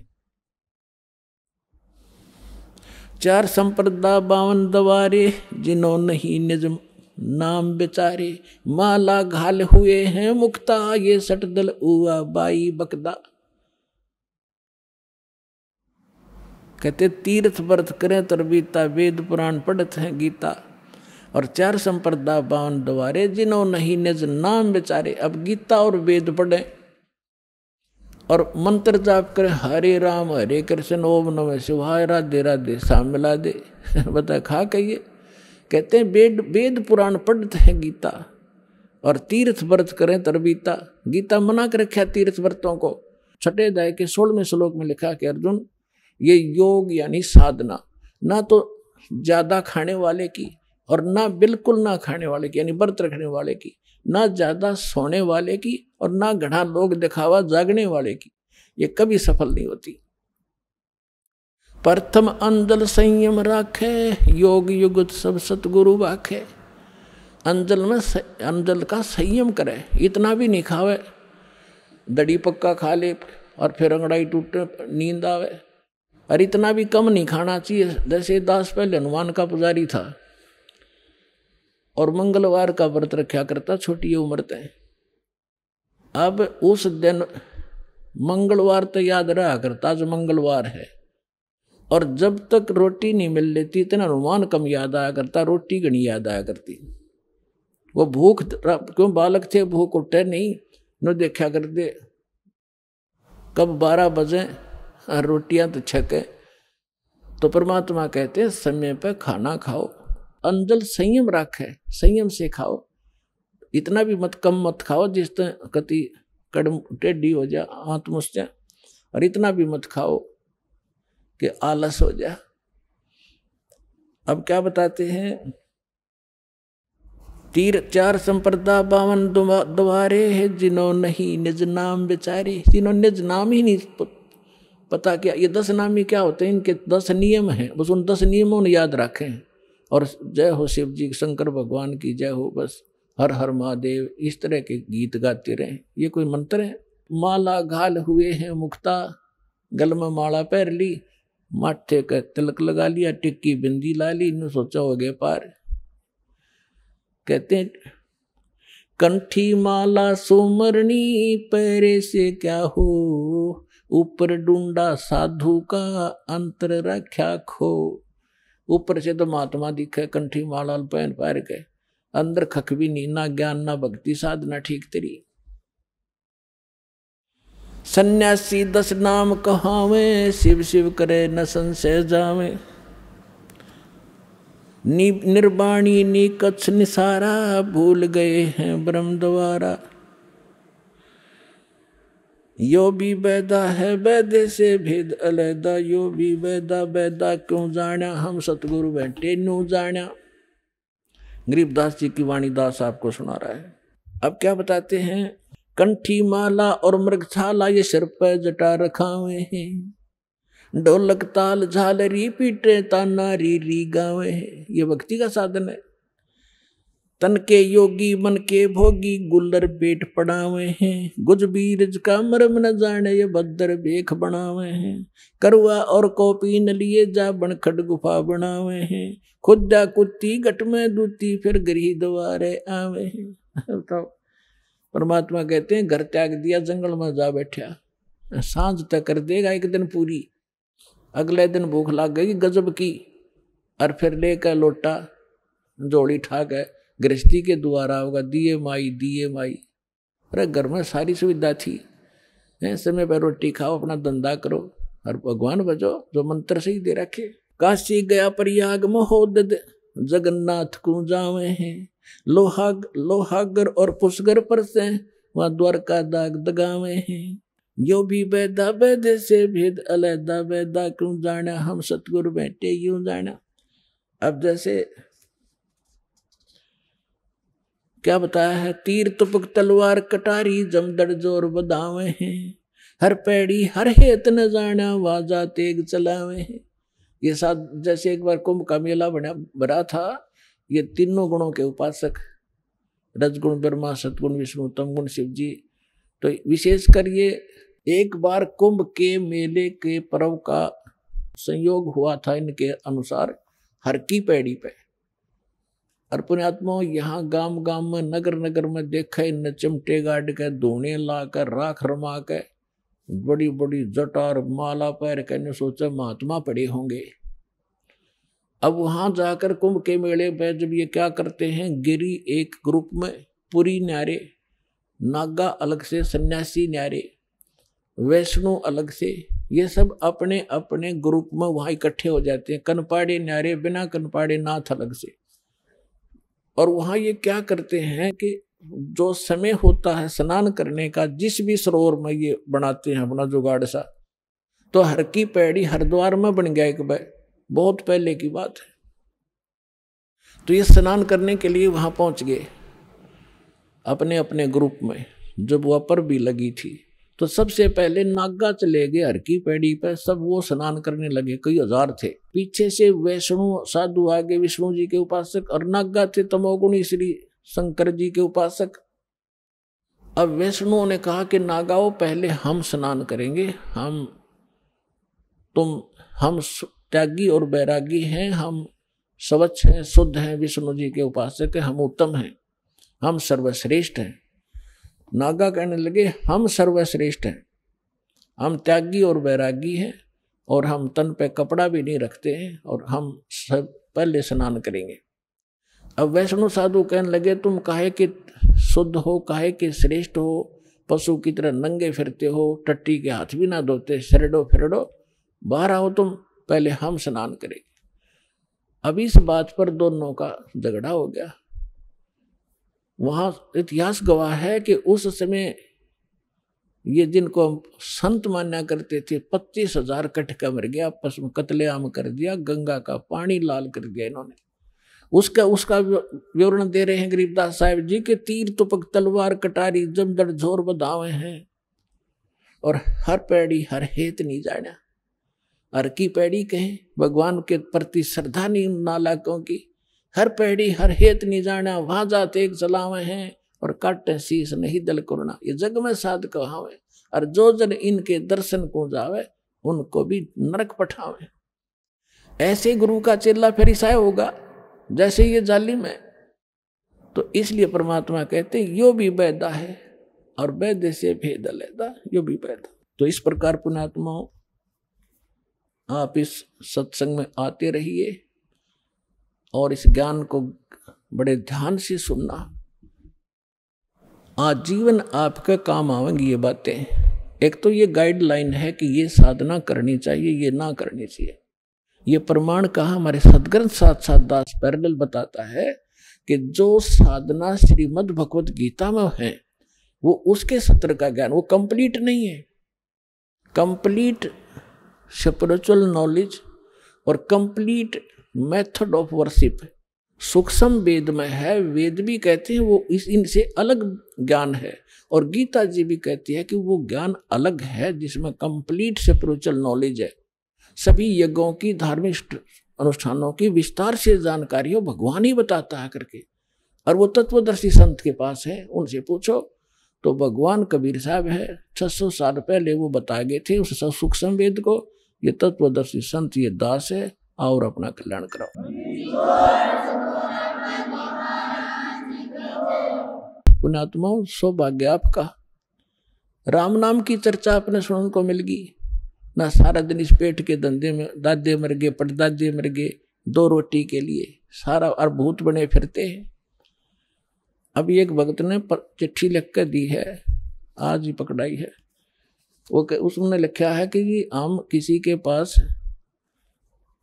4 संप्रदा 52 दवारे, जिन्हों नहीं निज नाम बेचारे, माला घाल हुए हैं मुक्ता, ये सटदल उआ बाई बकदा। कहते तीर्थ व्रत करें तरबीता, वेद पुराण पढ़ते हैं गीता। और 4 संप्रदा 52 द्वारे, जिन्हों नहीं निज नाम बेचारे। अब गीता और वेद पढ़े और मंत्र जाप करें, हरे राम हरे कृष्ण ओम नमः शिवाय, राधे राधे शाम मिला दे। बता खा कहिए। कहते हैं वेद पुराण पढ़ते हैं गीता और तीर्थ व्रत करें तरबीता। गीता मना कर रखा तीर्थ व्रतों को। 6 अध्याय के 16वें श्लोक में लिखा कि अर्जुन, ये योग यानी साधना, ना तो ज्यादा खाने वाले की और ना बिल्कुल ना खाने वाले की यानी व्रत रखने वाले की, ना ज्यादा सोने वाले की और ना घना लोग दिखावा जागने वाले की, ये कभी सफल नहीं होती। प्रथम अंजल संयम राखे, योग युगत सब सतगुरु बाखे। अंजल का संयम करे, इतना भी नहीं खावे, दड़ी पक्का खा ले और फिर अंगड़ाई टूटे नींद आवे। और इतना भी कम नहीं खाना चाहिए। जैसे दास पहले हनुमान का पुजारी था और मंगलवार का व्रत रखा करता छोटी उम्र तक। अब उस दिन मंगलवार तो याद रहा करता जो मंगलवार है, और जब तक रोटी नहीं मिल लेती इतना हनुमान कम याद आया करता, रोटी घनी याद आया करती। वो भूख, क्यों बालक थे, भूख उठे नहीं, न देखा करते कब 12 बजे और रोटियां तो छके। तो परमात्मा कहते हैं समय पे खाना खाओ, अंजल संयम रखे, संयम से खाओ। इतना भी कम मत खाओ जिस तरह कति कड़म टेढ़ी हो जाए, हाथ मुस जाए, और इतना भी मत खाओ कि आलस हो जाए। अब क्या बताते हैं, 4 संप्रदा 52 द्वारे है, जिन्हों नहीं निज नाम बेचारे। जिन्हों निज नाम ही नहीं पता क्या, ये 10 नामी क्या होते हैं, इनके 10 नियम हैं, बस उन 10 नियमों ने याद रखें। और जय हो शिव जी, शंकर भगवान की जय हो, बस हर हर महादेव, इस तरह के गीत गाते रहें। ये कोई मंत्र है? माला घाल हुए हैं मुक्ता, गल में माला पहन ली, माथे का तिलक लगा लिया, टिक्की बिंदी ला ली, इन्होंने सोचा हो गए पार। कहते हैं कंठी माला सुमरनी, पैरे से क्या हो, ऊपर डूंडा साधु का, अंतर रख्या खो। ऊपर से तो महात्मा दिखे, कंठी माला पहन पैर के, अंदर खक भी नहीं, ना ज्ञान ना भक्ति साधना ठीक तेरी। सन्यासी 10 नाम कहावे, शिव शिव करे न संशय जावे। निर्वाणी निकच्छ निसारा, भूल गए हैं ब्रह्म द्वारा। यो भी वैदा है वैदे से भेद अलैदा, यो भी वैदा वैदा क्यों जाना, हम सतगुरु बैठे न्यू जाना। गरीबदास जी की वाणी दास आपको सुना रहा है। अब क्या बताते हैं, कंठी माला और मृगछाला ये सिर पर जटा रखा हुए हैं, ढोलक ताल झालरी पीटे ताना री री गावे हैं। ये भक्ति का साधन है। तन के योगी मन के भोगी, गुल्लर पेट पड़ावे हैं, गुज बीरज का मरम न जाने ये बद्दर बेख बनावे हैं। करवा और कॉपी न लिए जा बनखट गुफा बनावे हैं, खुदा कुत्ती घट में दूती फिर गृह द्वारे आवे हैं। तो परमात्मा कहते हैं घर त्याग दिया जंगल में जा बैठा, सांझ तक कर देगा एक दिन पूरी, अगले दिन भूख लग गई गजब की, और फिर लेकर लोटा जोड़ी ठा गए गृहस्थी के द्वारा होगा, दिए माई दिए माई। अरे घर में सारी सुविधा थी, समय पर रोटी खाओ अपना धंधा करो और भगवान बजो जो मंत्र से ही दे रखे। काशी गया प्रयाग महोदय जगन्नाथ को जावे हैं, लोहागर और पुष्कर पर से वहाँ द्वारका दाग दगावे हैं। यो भी वैदा वैदे से भेद अलैदा, वैदा क्यों जाना, हम सतगुरु बैठे यूं जाना। अब जैसे क्या बताया है, तीर तुपक तलवार कटारी जमदड़ जोर बदावे हैं, हर पैड़ी हर हेत न जाना, वाजा तेग चलावे हैं। ये साथ जैसे एक बार कुंभ का मेला भरा था, ये तीनों गुणों के उपासक, रजगुण ब्रह्मा, सतगुण विष्णु, तमगुण शिव जी। तो विशेषकर ये एक बार कुंभ के मेले के पर्व का संयोग हुआ था इनके अनुसार हर की पैड़ी पे। और पुण्यात्मा यहाँ गांव गांव में नगर नगर में देखा इन चिमटे गाड़ के धोने ला कर राख रमा के बड़ी बड़ी जटार माला पैर कहने सोचा महात्मा पड़े होंगे। अब वहां जाकर कुंभ के मेले पे जब ये क्या करते हैं, गिरी एक ग्रुप में, पुरी न्यारे, नागा अलग से, सन्यासी न्यारे, वैष्णो अलग से, ये सब अपने अपने ग्रुप में वहां इकट्ठे हो जाते हैं। कनपाड़े न्यारे बिना कनपाड़े नाथ अलग से। और वहां ये क्या करते हैं कि जो समय होता है स्नान करने का, जिस भी सरोवर में ये बनाते हैं अपना जुगाड़ सा, तो हर की पैड़ी हरिद्वार में बन गया एक बार, बहुत पहले की बात है। तो ये स्नान करने के लिए वहां पहुंच गए अपने अपने ग्रुप में। जब वह पर भी लगी थी तो सबसे पहले नागा चले गए हर की पैड़ी पर, सब वो स्नान करने लगे, कई हजार थे। पीछे से वैष्णु साधु आगे विष्णु जी के उपासक, और नागा थे तमोगुणी श्री शंकर जी के उपासक। अब वैष्णुओं ने कहा कि नागाओं पहले हम स्नान करेंगे, हम त्यागी और बैरागी हैं, हम स्वच्छ हैं, शुद्ध हैं, विष्णु जी के उपासक हैं, हम उत्तम हैं, हम सर्वश्रेष्ठ हैं। नागा कहने लगे हम सर्वश्रेष्ठ हैं, हम त्यागी और बैरागी हैं, और हम तन पे कपड़ा भी नहीं रखते हैं, और हम सब पहले स्नान करेंगे। अब वैष्णु साधु कहने लगे तुम काहे कि शुद्ध हो, काहे कि श्रेष्ठ हो, पशु की तरह नंगे फिरते हो, टट्टी के हाथ भी ना धोते, शरडो फिरडो, बाहर आओ तुम, पहले हम स्नान करेंगे। अब इस बात पर दोनों का झगड़ा हो गया। वहां इतिहास गवाह है कि उस समय ये जिनको संत मान्या करते थे 25,000 कटका मर गया, आपस में कत्लेआम कर दिया, गंगा का पानी लाल कर दिया इन्होंने। उसका विवरण दे रहे हैं गरीबदास साहिब जी के, तीर तुपक तलवार कटारी जमदड़ जोर बधावे हैं, और हर पैड़ी हर हेत नहीं जाना। हर की पैड़ी कहें भगवान के प्रति श्रद्धा नहीं नालाकों की, हर पैड़ी हर हेत नहीं जाना, वहां जाते एक चलावे हैं और काटे शीश नहीं दल करना। ये जग में साध कहावे, और जो जन इनके दर्शन को जावे उनको भी नरक पठावे। ऐसे गुरु का चेला फिर ईसाई होगा जैसे ये जालिम है। तो इसलिए परमात्मा कहते यो भी वैदा है और वैद्य से भेद अलैदा, यो भी वैदा। तो इस प्रकार पुण्यात्माओं आप इस सत्संग में आते रहिए और इस ज्ञान को बड़े ध्यान से सुनना, आजीवन आपके काम आवेंगी ये बातें। एक तो ये गाइडलाइन है कि ये साधना करनी चाहिए, ये ना करनी चाहिए। ये प्रमाण कहा हमारे सदग्रंथ साथ साथ दास पैरेलल बताता है कि जो साधना श्रीमद् भगवत गीता में है वो उसके सत्र का ज्ञान, वो कंप्लीट नहीं है। कंप्लीट स्पिरिचुअल नॉलेज और कंप्लीट मेथड ऑफ वर्शिप सूक्ष्म वेद में है। वेद भी कहते हैं वो इनसे अलग ज्ञान है, और गीता जी भी कहती है कि वो ज्ञान अलग है जिसमें कंप्लीट स्पिरिचुअल नॉलेज है। सभी यज्ञों की, धार्मिक अनुष्ठानों की विस्तार से जानकारी हो भगवान ही बताता है करके, और वो तत्वदर्शी संत के पास है। उनसे पूछो तो भगवान कबीर साहब है, 600 साल पहले वो बताए गए थे उस सूक्ष्म वेद को। ये तत्वदर्शी संत, ये दास है, और अपना कल्याण कराओ। पुण्यात्माओं, सौभाग्य आपका, राम नाम की चर्चा अपने सुनने को मिल गई ना। सारा दिन इस पेट के धंधे में दादे मर गए, पड़दादे मर गए, 2 रोटी के लिए सारा और भूत बने फिरते हैं। अभी एक भक्त ने चिट्ठी लिख कर दी है, आज ही पकड़ाई है। वो उसने लिखा है कि ये हम किसी के पास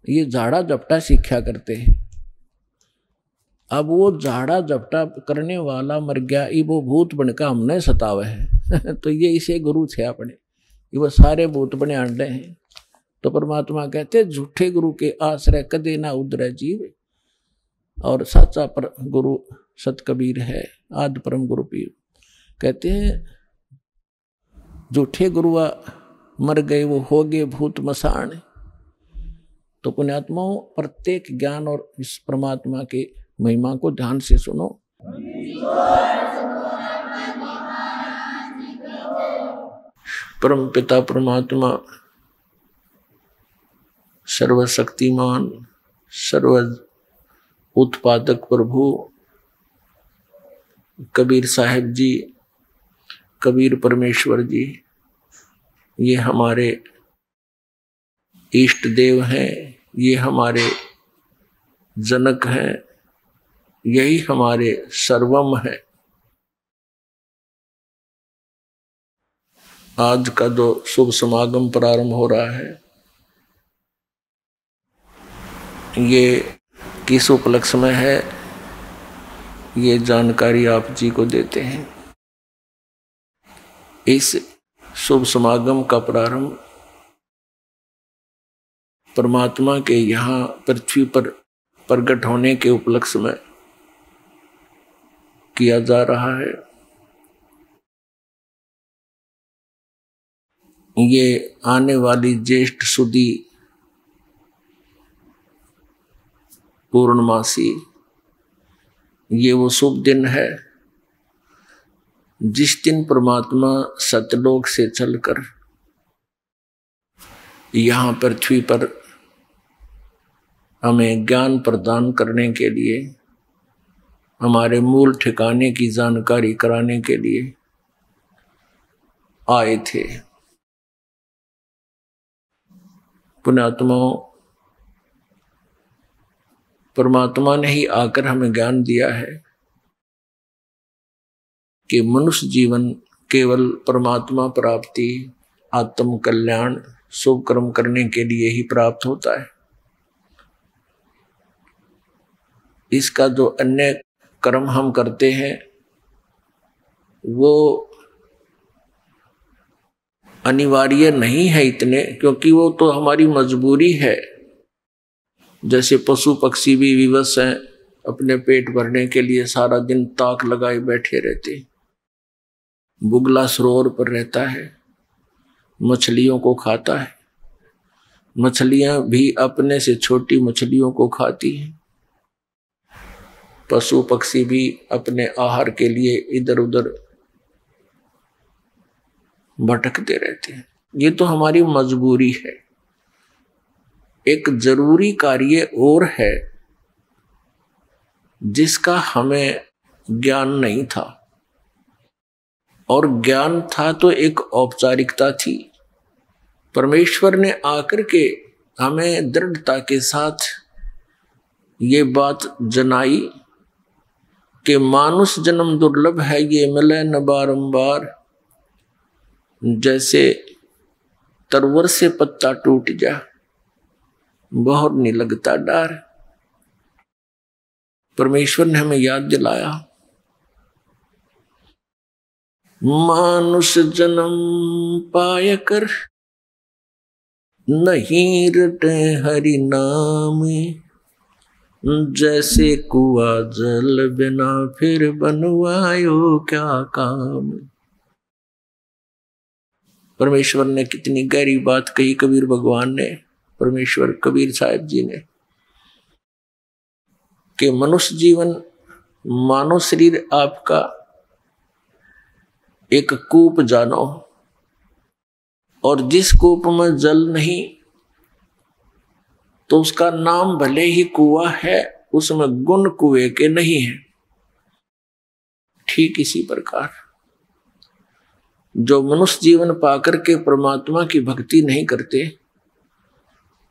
ये झाड़ा झपटा सीखा करते हैं। अब वो झाड़ा झपटा करने वाला मर गया, ये वो भूत बनकर हमने सतावे है तो ये इसे गुरु थे अपने, ये वो सारे भूत बने अंडे हैं। तो परमात्मा कहते झूठे गुरु के आश्रय कदे ना उधरे जीव, और सच्चा पर गुरु सत कबीर है, आदि परम गुरु पीर। कहते हैं झूठे गुरुआ मर गए, वो हो गए भूत मसान। तो पुण्यात्माओं, प्रत्येक ज्ञान और इस परमात्मा के महिमा को ध्यान से सुनो। परम पिता परमात्मा सर्वशक्तिमान सर्व उत्पादक प्रभु कबीर साहिब जी, कबीर परमेश्वर जी, ये हमारे इष्ट देव हैं, ये हमारे जनक हैं, यही हमारे सर्वम है। आज का जो शुभ समागम प्रारंभ हो रहा है, ये किस उपलक्ष्य में है, ये जानकारी आप जी को देते हैं। इस शुभ समागम का प्रारंभ परमात्मा के यहाँ पृथ्वी पर प्रकट होने के उपलक्ष्य में किया जा रहा है। ये आने वाली ज्येष्ठ सुदी पूर्णमासी, ये वो शुभ दिन है जिस दिन परमात्मा सतलोक से चलकर यहाँ पृथ्वी पर हमें ज्ञान प्रदान करने के लिए, हमारे मूल ठिकाने की जानकारी कराने के लिए आए थे। पुण्यात्माओं, परमात्मा ने ही आकर हमें ज्ञान दिया है कि मनुष्य जीवन केवल परमात्मा प्राप्ति, आत्म कल्याण, शुभ कर्म करने के लिए ही प्राप्त होता है। इसका जो अन्य कर्म हम करते हैं वो अनिवार्य नहीं है इतने, क्योंकि वो तो हमारी मजबूरी है। जैसे पशु पक्षी भी विवश हैं, अपने पेट भरने के लिए सारा दिन ताक लगाए बैठे रहते, बुगला सरोवर पर रहता है, मछलियों को खाता है, मछलियां भी अपने से छोटी मछलियों को खाती हैं, पशु पक्षी भी अपने आहार के लिए इधर उधर भटकते रहते हैं। ये तो हमारी मजबूरी है। एक जरूरी कार्य और है जिसका हमें ज्ञान नहीं था, और ज्ञान था तो एक औपचारिकता थी। परमेश्वर ने आकर के हमें दृढ़ता के साथ ये बात जनाई कि मानुष जन्म दुर्लभ है, ये मिले न बारंबार, जैसे तरवर से पत्ता टूट जा, बहुत नहीं लगता डर। परमेश्वर ने हमें याद दिलाया, मानुष जन्म पाय कर नहीं रटे हरि नाम, जैसे कुआ जल बिना फिर बनवायो क्या काम। परमेश्वर ने कितनी गहरी बात कही कबीर भगवान ने, परमेश्वर कबीर साहिब जी ने, कि मनुष्य जीवन मानव शरीर आपका एक कूप जानो, और जिस कूप में जल नहीं तो उसका नाम भले ही कुआं है, उसमें गुण कुएं के नहीं है। ठीक इसी प्रकार जो मनुष्य जीवन पाकर के परमात्मा की भक्ति नहीं करते,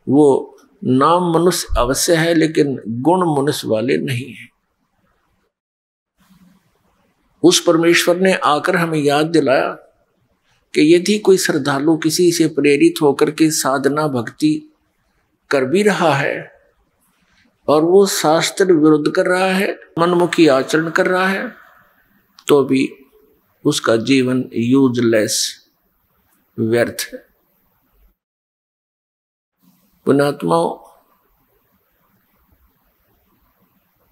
वो नाम मनुष्य अवश्य है लेकिन गुण मनुष्य वाले नहीं है। उस परमेश्वर ने आकर हमें याद दिलाया कि यदि कोई श्रद्धालु किसी से प्रेरित होकर के साधना भक्ति कर भी रहा है और वो शास्त्र विरुद्ध कर रहा है, मनमुखी आचरण कर रहा है, तो भी उसका जीवन यूजलेस, व्यर्थ है। पुण्यात्माओं,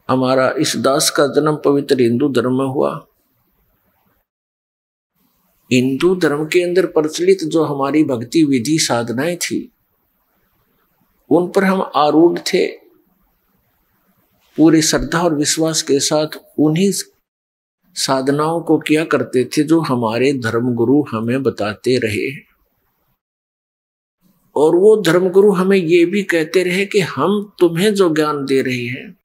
हमारा इस दास का जन्म पवित्र हिंदू धर्म में हुआ। हिंदू धर्म के अंदर प्रचलित जो हमारी भक्ति विधि साधनाएं थी, उन पर हम आरूढ़ थे, पूरी श्रद्धा और विश्वास के साथ उन्हीं साधनाओं को किया करते थे जो हमारे धर्म गुरु हमें बताते रहे। और वो धर्म गुरु हमें ये भी कहते रहे कि हम तुम्हें जो ज्ञान दे रहे हैं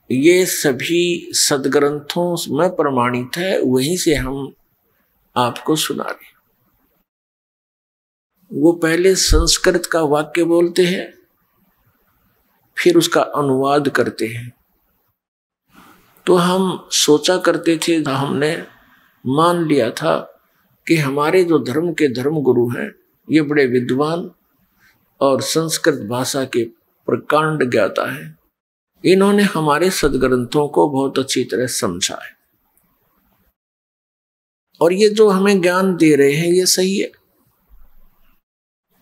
ये सभी सदग्रंथों में प्रमाणित है, वहीं से हम आपको सुना रहे। वो पहले संस्कृत का वाक्य बोलते हैं, फिर उसका अनुवाद करते हैं। तो हम सोचा करते थे, हमने मान लिया था कि हमारे जो धर्म के धर्म गुरु हैं ये बड़े विद्वान और संस्कृत भाषा के प्रकांड ज्ञाता है। इन्होंने हमारे सदग्रंथों को बहुत अच्छी तरह समझा है और ये जो हमें ज्ञान दे रहे हैं ये सही है,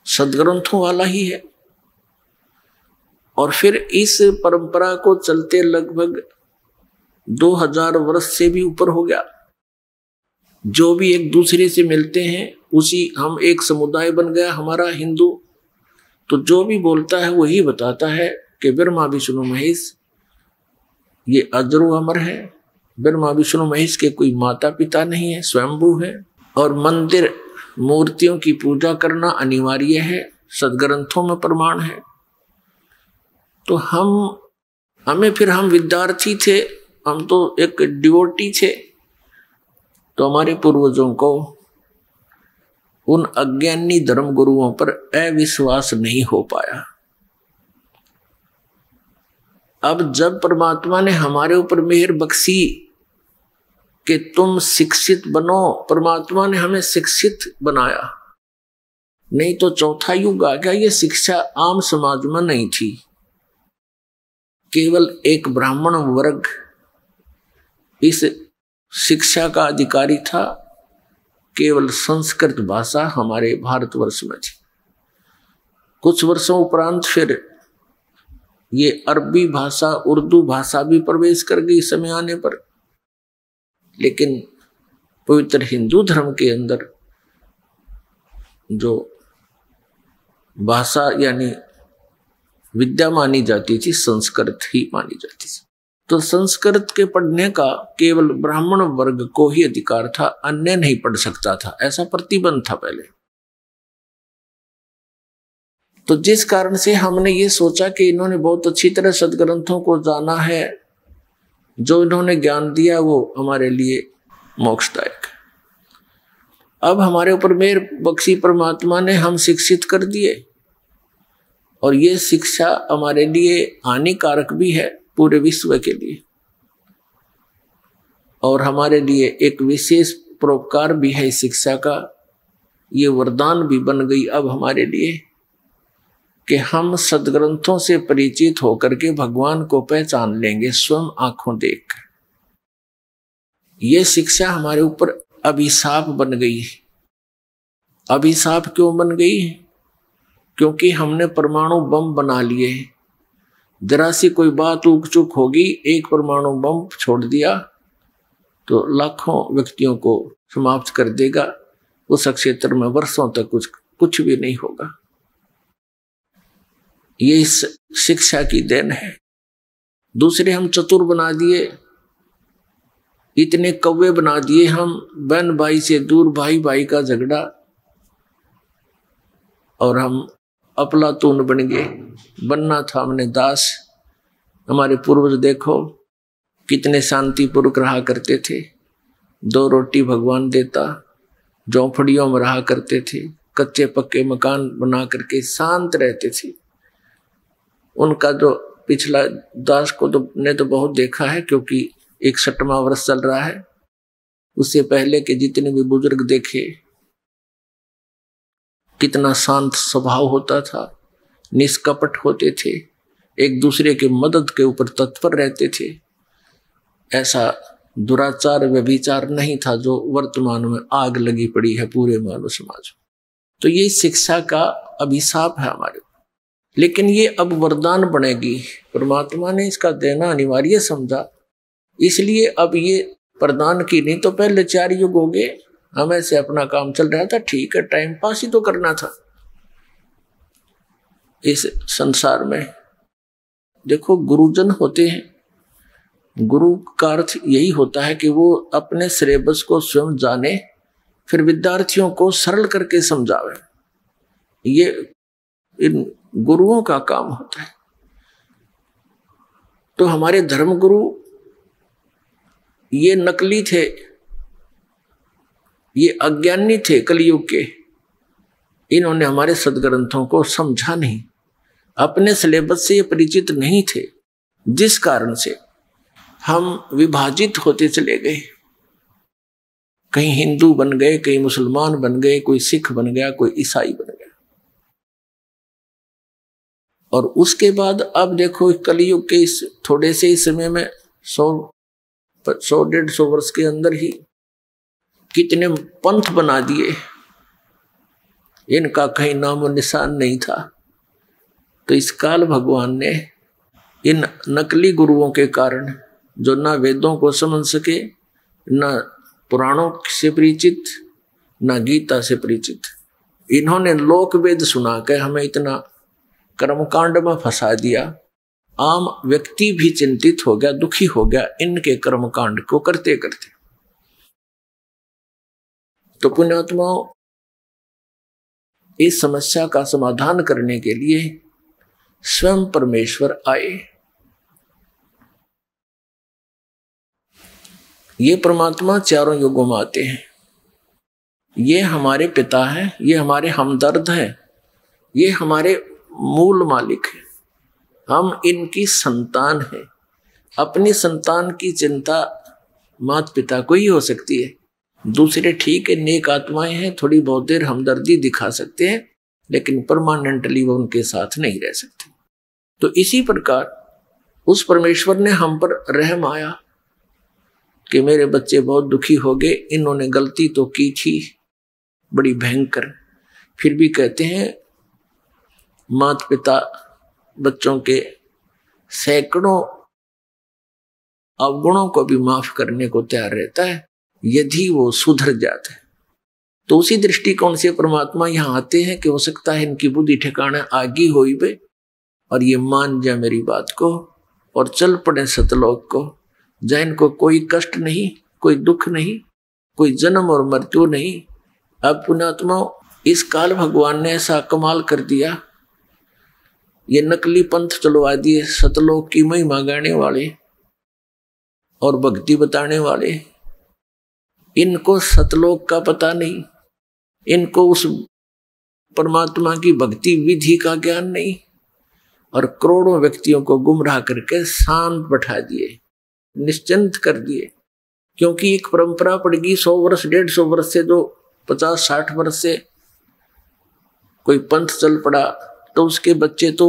सदग्रंथों वाला ही है। और फिर इस परंपरा को चलते लगभग 2000 वर्ष से भी ऊपर हो गया। जो भी एक दूसरे से मिलते हैं उसी, हम एक समुदाय बन गया हमारा हिंदू। तो जो भी बोलता है वही बताता है कि ब्रह्मा विष्णु महेश ये अजरो अमर है। ब्रह्मा विष्णु महेश के कोई माता पिता नहीं है, स्वयंभू है। और मंदिर मूर्तियों की पूजा करना अनिवार्य है, सदग्रंथों में प्रमाण है। तो हम विद्यार्थी थे, हम तो एक डिवोटी थे। तो हमारे पूर्वजों को उन अज्ञानी धर्म गुरुओं पर अविश्वास नहीं हो पाया। अब जब परमात्मा ने हमारे ऊपर मेहर बख्शी कि तुम शिक्षित बनो, परमात्मा ने हमें शिक्षित बनाया। नहीं तो चौथा युग आ गया, ये शिक्षा आम समाज में नहीं थी। केवल एक ब्राह्मण वर्ग इस शिक्षा का अधिकारी था। केवल संस्कृत भाषा हमारे भारतवर्ष में थी। कुछ वर्षों उपरांत फिर ये अरबी भाषा, उर्दू भाषा भी प्रवेश कर गई समय आने पर। लेकिन पवित्र हिंदू धर्म के अंदर जो भाषा यानी विद्या मानी जाती थी, संस्कृत ही मानी जाती थी। तो संस्कृत के पढ़ने का केवल ब्राह्मण वर्ग को ही अधिकार था, अन्य नहीं पढ़ सकता था, ऐसा प्रतिबंध था पहले। तो जिस कारण से हमने ये सोचा कि इन्होंने बहुत अच्छी तरह सदग्रंथों को जाना है, जो इन्होंने ज्ञान दिया वो हमारे लिए मोक्षदायक है। अब हमारे ऊपर मेहर बख्शी परमात्मा ने, हम शिक्षित कर दिए और ये शिक्षा हमारे लिए हानिकारक भी है, पूरे विश्व के लिए, और हमारे लिए एक विशेष परोपकार भी है इस शिक्षा का। ये वरदान भी बन गई अब हमारे लिए कि हम सदग्रंथों से परिचित होकर के भगवान को पहचान लेंगे स्वयं आंखों देख। ये शिक्षा हमारे ऊपर अभिशाप बन गई। अभिशाप क्यों बन गई? क्योंकि हमने परमाणु बम बना लिए। जरा सी कोई बात ऊक चूक होगी, एक परमाणु बम छोड़ दिया तो लाखों व्यक्तियों को समाप्त कर देगा। उस क्षेत्र में वर्षों तक कुछ भी नहीं होगा। ये इस शिक्षा की देन है। दूसरे हम चतुर बना दिए, इतने कौवे बना दिए हम, बहन भाई से दूर, भाई भाई का झगड़ा, और हम अफलातून बन गए। बनना था हमने दास। हमारे पूर्वज देखो कितने शांतिपूर्वक रहा करते थे। 2 रोटी भगवान देता, झोंपड़ियों में रहा करते थे, कच्चे पक्के मकान बना करके शांत रहते थे। उनका जो पिछला दास को ने तो बहुत देखा है, क्योंकि 61वां वर्ष चल रहा है। उससे पहले के जितने भी बुजुर्ग देखे, कितना शांत स्वभाव होता था, निष्कपट होते थे, एक दूसरे के मदद के ऊपर तत्पर रहते थे। ऐसा दुराचार व्यभिचार नहीं था जो वर्तमान में आग लगी पड़ी है पूरे मानव समाज में। तो ये शिक्षा का अभिशाप है हमारे। लेकिन ये अब वरदान बनेगी। परमात्मा ने इसका देना अनिवार्य समझा, इसलिए अब ये प्रदान की। नहीं तो पहले 4 युग हो गए, हमें से अपना काम चल रहा था, ठीक है, टाइम पास ही तो करना था इस संसार में। देखो गुरुजन होते हैं, गुरु का अर्थ यही होता है कि वो अपने सिलेबस को स्वयं जाने, फिर विद्यार्थियों को सरल करके समझावे। ये इन गुरुओं का काम होता है। तो हमारे धर्म गुरु ये नकली थे, ये अज्ञानी थे कलयुग के। इन्होंने हमारे सदग्रंथों को समझा नहीं, अपने सिलेबस से ये परिचित नहीं थे, जिस कारण से हम विभाजित होते चले गए। कहीं हिंदू बन गए, कहीं मुसलमान बन गए, कोई सिख बन गया, कोई ईसाई बन गया। और उसके बाद अब देखो कलयुग के इस थोड़े से ही समय में 100-150 वर्ष के अंदर ही कितने पंथ बना दिए, इनका कहीं नामो निशान नहीं था। तो इस काल भगवान ने इन नकली गुरुओं के कारण, जो ना वेदों को समझ सके, ना पुराणों से परिचित, ना गीता से परिचित, इन्होंने लोक वेद सुना के हमें इतना कर्मकांड में फंसा दिया। आम व्यक्ति भी चिंतित हो गया, दुखी हो गया इनके कर्मकांड को करते करते। तो पुण्यात्माओं, इस समस्या का समाधान करने के लिए स्वयं परमेश्वर आए। ये परमात्मा चारों युगों में आते हैं। ये हमारे पिता हैं, ये हमारे हमदर्द हैं, ये हमारे मूल मालिक हैं। हम इनकी संतान हैं। अपनी संतान की चिंता माता पिता को ही हो सकती है। दूसरे ठीक है, नेक आत्माएं हैं, थोड़ी बहुत देर हमदर्दी दिखा सकते हैं, लेकिन परमानेंटली वो उनके साथ नहीं रह सकते। तो इसी प्रकार उस परमेश्वर ने हम पर रहम आया कि मेरे बच्चे बहुत दुखी हो गए, इन्होंने गलती तो की थी बड़ी भयंकर, फिर भी कहते हैं माता पिता बच्चों के सैकड़ों अवगुणों को भी माफ करने को तैयार रहता है यदि वो सुधर जाता है। तो उसी दृष्टिकोण से परमात्मा यहाँ आते हैं कि हो सकता है इनकी बुद्धि ठिकाना आगी होई बे और ये मान जाए मेरी बात को और चल पड़े सतलोक को, जहाँ इनको कोई कष्ट नहीं, कोई दुख नहीं, कोई जन्म और मृत्यु नहीं। अब पुण्यात्मा, इस काल भगवान ने ऐसा कमाल कर दिया, ये नकली पंथ चलवा दिए, सतलोक की महिमा गाने वाले और भक्ति बताने वाले। इनको सतलोक का पता नहीं, इनको उस परमात्मा की भक्ति विधि का ज्ञान नहीं, और करोड़ों व्यक्तियों को गुमराह करके शांत बैठा दिए, निश्चिंत कर दिए। क्योंकि एक परंपरा पड़ेगी 100 वर्ष 150 वर्ष से, जो 50-60 वर्ष से कोई पंथ चल पड़ा, तो उसके बच्चे तो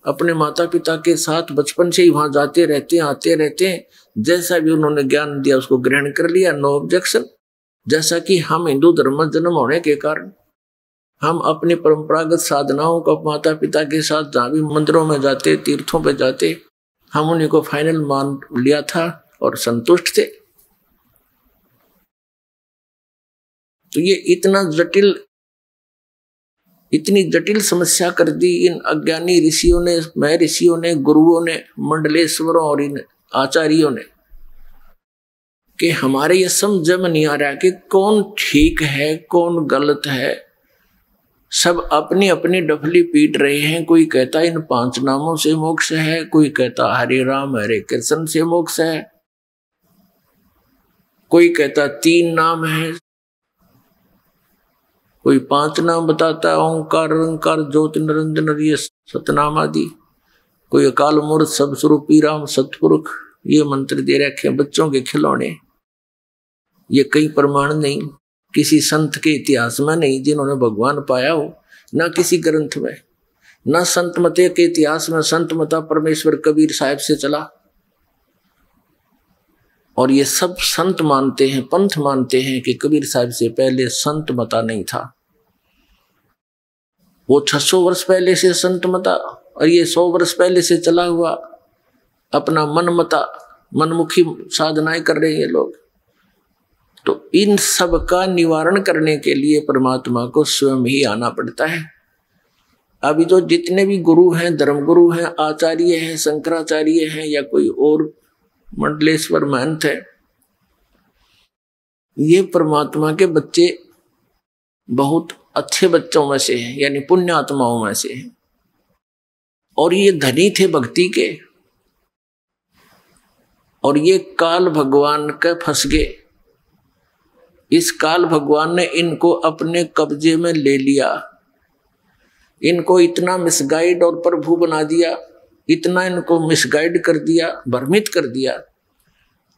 अपने माता पिता के साथ बचपन से ही वहां जाते रहते हैं, आते रहते हैं। जैसा भी उन्होंने ज्ञान दिया उसको ग्रहण कर लिया, नो ऑब्जेक्शन। जैसा कि हम हिंदू धर्म में जन्म होने के कारण हम अपनी परंपरागत साधनाओं को माता पिता के साथ जहाँ भी मंदिरों में जाते, तीर्थों पे जाते, हम उन्हीं को फाइनल मान लिया था और संतुष्ट थे। तो ये इतनी जटिल समस्या कर दी इन अज्ञानी ऋषियों ने, महर्षियों ने, गुरुओं ने, मंडलेश्वरों और इन आचार्यों ने, कि हमारे ये समझ में नहीं आ रहा कि कौन ठीक है कौन गलत है। सब अपनी अपनी डफली पीट रहे हैं। कोई कहता इन 5 नामों से मोक्ष है, कोई कहता हरे राम हरे कृष्ण से मोक्ष है, कोई कहता 3 नाम है, कोई 5 नाम बताता है, ओंकार निरंकार ज्योति निरंजन ये सतनाम आदि, कोई अकाल मूर्त सब स्वरूपी राम सतपुरुष ये मंत्र दे रखे हैं बच्चों के खिलौने। ये कई प्रमाण नहीं, किसी संत के इतिहास में नहीं जिन्होंने भगवान पाया हो, ना किसी ग्रंथ में, ना संत मते के इतिहास में संत मता परमेश्वर कबीर साहब से चला। और ये सब संत मानते हैं, पंथ मानते हैं कि कबीर साहब से पहले संत मता नहीं था। वो 600 वर्ष पहले से संत मता और ये 100 वर्ष पहले से चला हुआ अपना मन मता, मनमुखी साधनाएं कर रहे हैं ये लोग। तो इन सब का निवारण करने के लिए परमात्मा को स्वयं ही आना पड़ता है। अभी जो जितने भी गुरु हैं, धर्मगुरु हैं, आचार्य हैं, शंकराचार्य हैं या कोई और मंडलेश्वर महंत है, ये परमात्मा के बच्चे बहुत अच्छे बच्चों में से हैं, यानी पुण्य आत्माओं में से हैं। और ये धनी थे भक्ति के, और ये काल भगवान के फंस गए। इस काल भगवान ने इनको अपने कब्जे में ले लिया, इनको इतना मिसगाइड और प्रभु बना दिया, इतना इनको मिसगाइड कर दिया, भ्रमित कर दिया,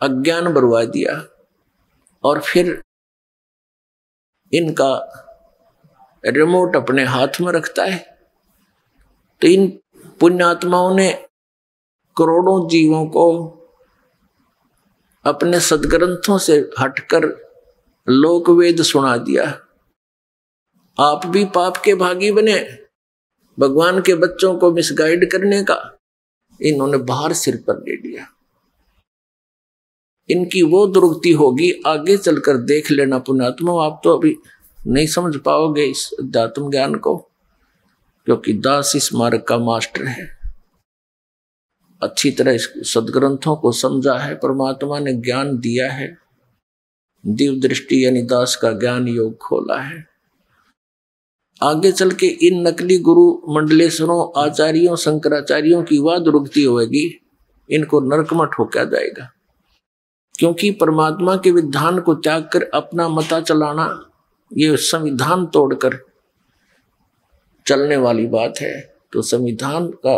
अज्ञान बरवा दिया। और फिर इनका रिमोट अपने हाथ में रखता है। तो इन पुण्यात्माओं ने करोड़ों जीवों को अपने सदग्रंथों से हटकर लोक वेद सुना दिया। आप भी पाप के भागी बने, भगवान के बच्चों को मिसगाइड करने का इन्होंने भार सिर पर ले लिया। इनकी वो दुर्गति होगी, आगे चलकर देख लेना पुण्यात्मा। आप तो अभी नहीं समझ पाओगे इस अध्यात्म ज्ञान को, क्योंकि दास इस मार्ग का मास्टर है, अच्छी तरह इस सदग्रंथों को समझा है, परमात्मा ने ज्ञान दिया है, दिव्य दृष्टि यानी दास का ज्ञान योग खोला है। आगे चल के इन नकली गुरु मंडलेश्वरों, आचार्यों, शंकराचार्यों की वह दुर्गति होगी, इनको नरक में ठोका जाएगा। क्योंकि परमात्मा के विधान को त्याग कर अपना मता चलाना, ये संविधान तोड़कर चलने वाली बात है। तो संविधान का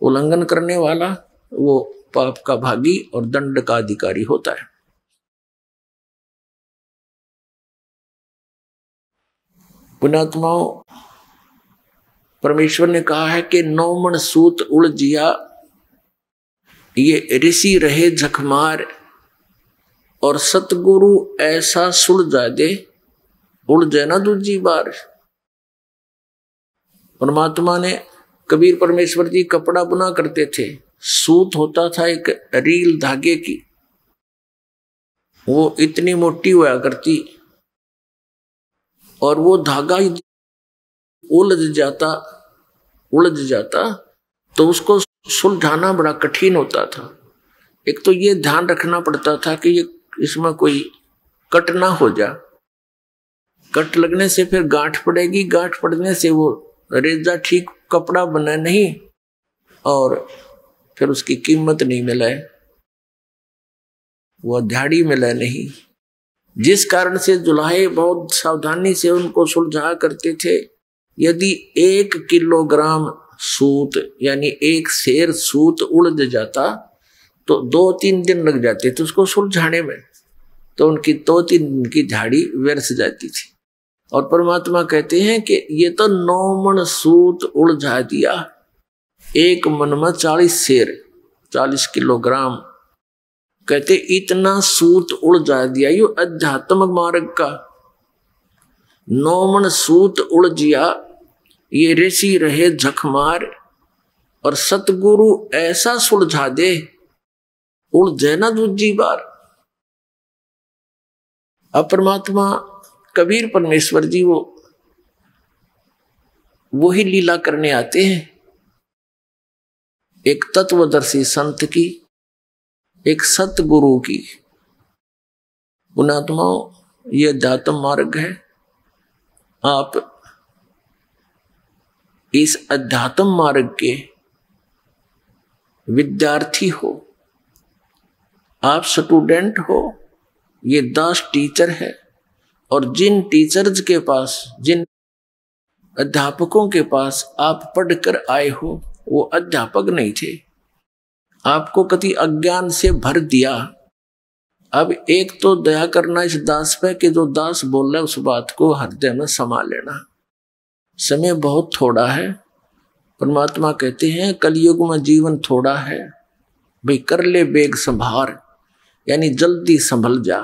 उल्लंघन करने वाला वो पाप का भागी और दंड का अधिकारी होता है। पुण्यात्माओं, परमेश्वर ने कहा है कि 9 मन सूत उलझिया, ये ऋषि रहे झकमार, और सतगुरु ऐसा सुलझा दे, उलझे ना दूजी बार। परमात्मा ने, कबीर परमेश्वर जी कपड़ा बुना करते थे, सूत होता था एक रील धागे की, वो इतनी मोटी हुआ करती, और वो धागा उलझ जाता तो उसको सुलझाना बड़ा कठिन होता था। एक तो ये ध्यान रखना पड़ता था कि ये इसमें कोई कट ना हो जा, कट लगने से फिर गांठ पड़ेगी, गांठ पड़ने से वो रेजा ठीक कपड़ा बना नहीं, और फिर उसकी कीमत नहीं मिले, वो दिहाड़ी मिले नहीं। जिस कारण से जुलाहे बहुत सावधानी से उनको सुलझा करते थे। यदि 1 किलोग्राम सूत यानी 1 सेर सूत उलझ जाता तो 2-3 दिन लग जाते थे उसको सुलझाने में, तो उनकी 2-3 दिन की झाड़ी व्यर्थ जाती थी। और परमात्मा कहते हैं कि ये तो 9 मन सूत उलझा दिया, एक मन में 40 शेर, 40 किलोग्राम। कहते इतना सूत उलझा दिया यो अध्यात्म मार्ग का। 9 मन सूत उलझिया, ये ऋषि रहे झकमार, और सतगुरु ऐसा सुलझा दे, उलझे ना दूजी बार। अब परमात्मा कबीर परमेश्वर जी वो ही लीला करने आते हैं, एक तत्वदर्शी संत की, एक सतगुरु की। पुणात्माओं, ये अध्यात्म मार्ग है। आप इस अध्यात्म मार्ग के विद्यार्थी हो, आप स्टूडेंट हो, ये दास टीचर है। और जिन टीचर्स के पास, जिन अध्यापकों के पास आप पढ़कर आए हो, वो अध्यापक नहीं थे, आपको कति अज्ञान से भर दिया। अब एक तो दया करना इस दास पे कि जो दास बोल रहा है उस बात को हृदय में समा लेना। समय बहुत थोड़ा है। परमात्मा कहते हैं कलयुग में जीवन थोड़ा है, भाई कर ले बेग संभार, यानी जल्दी संभल जा।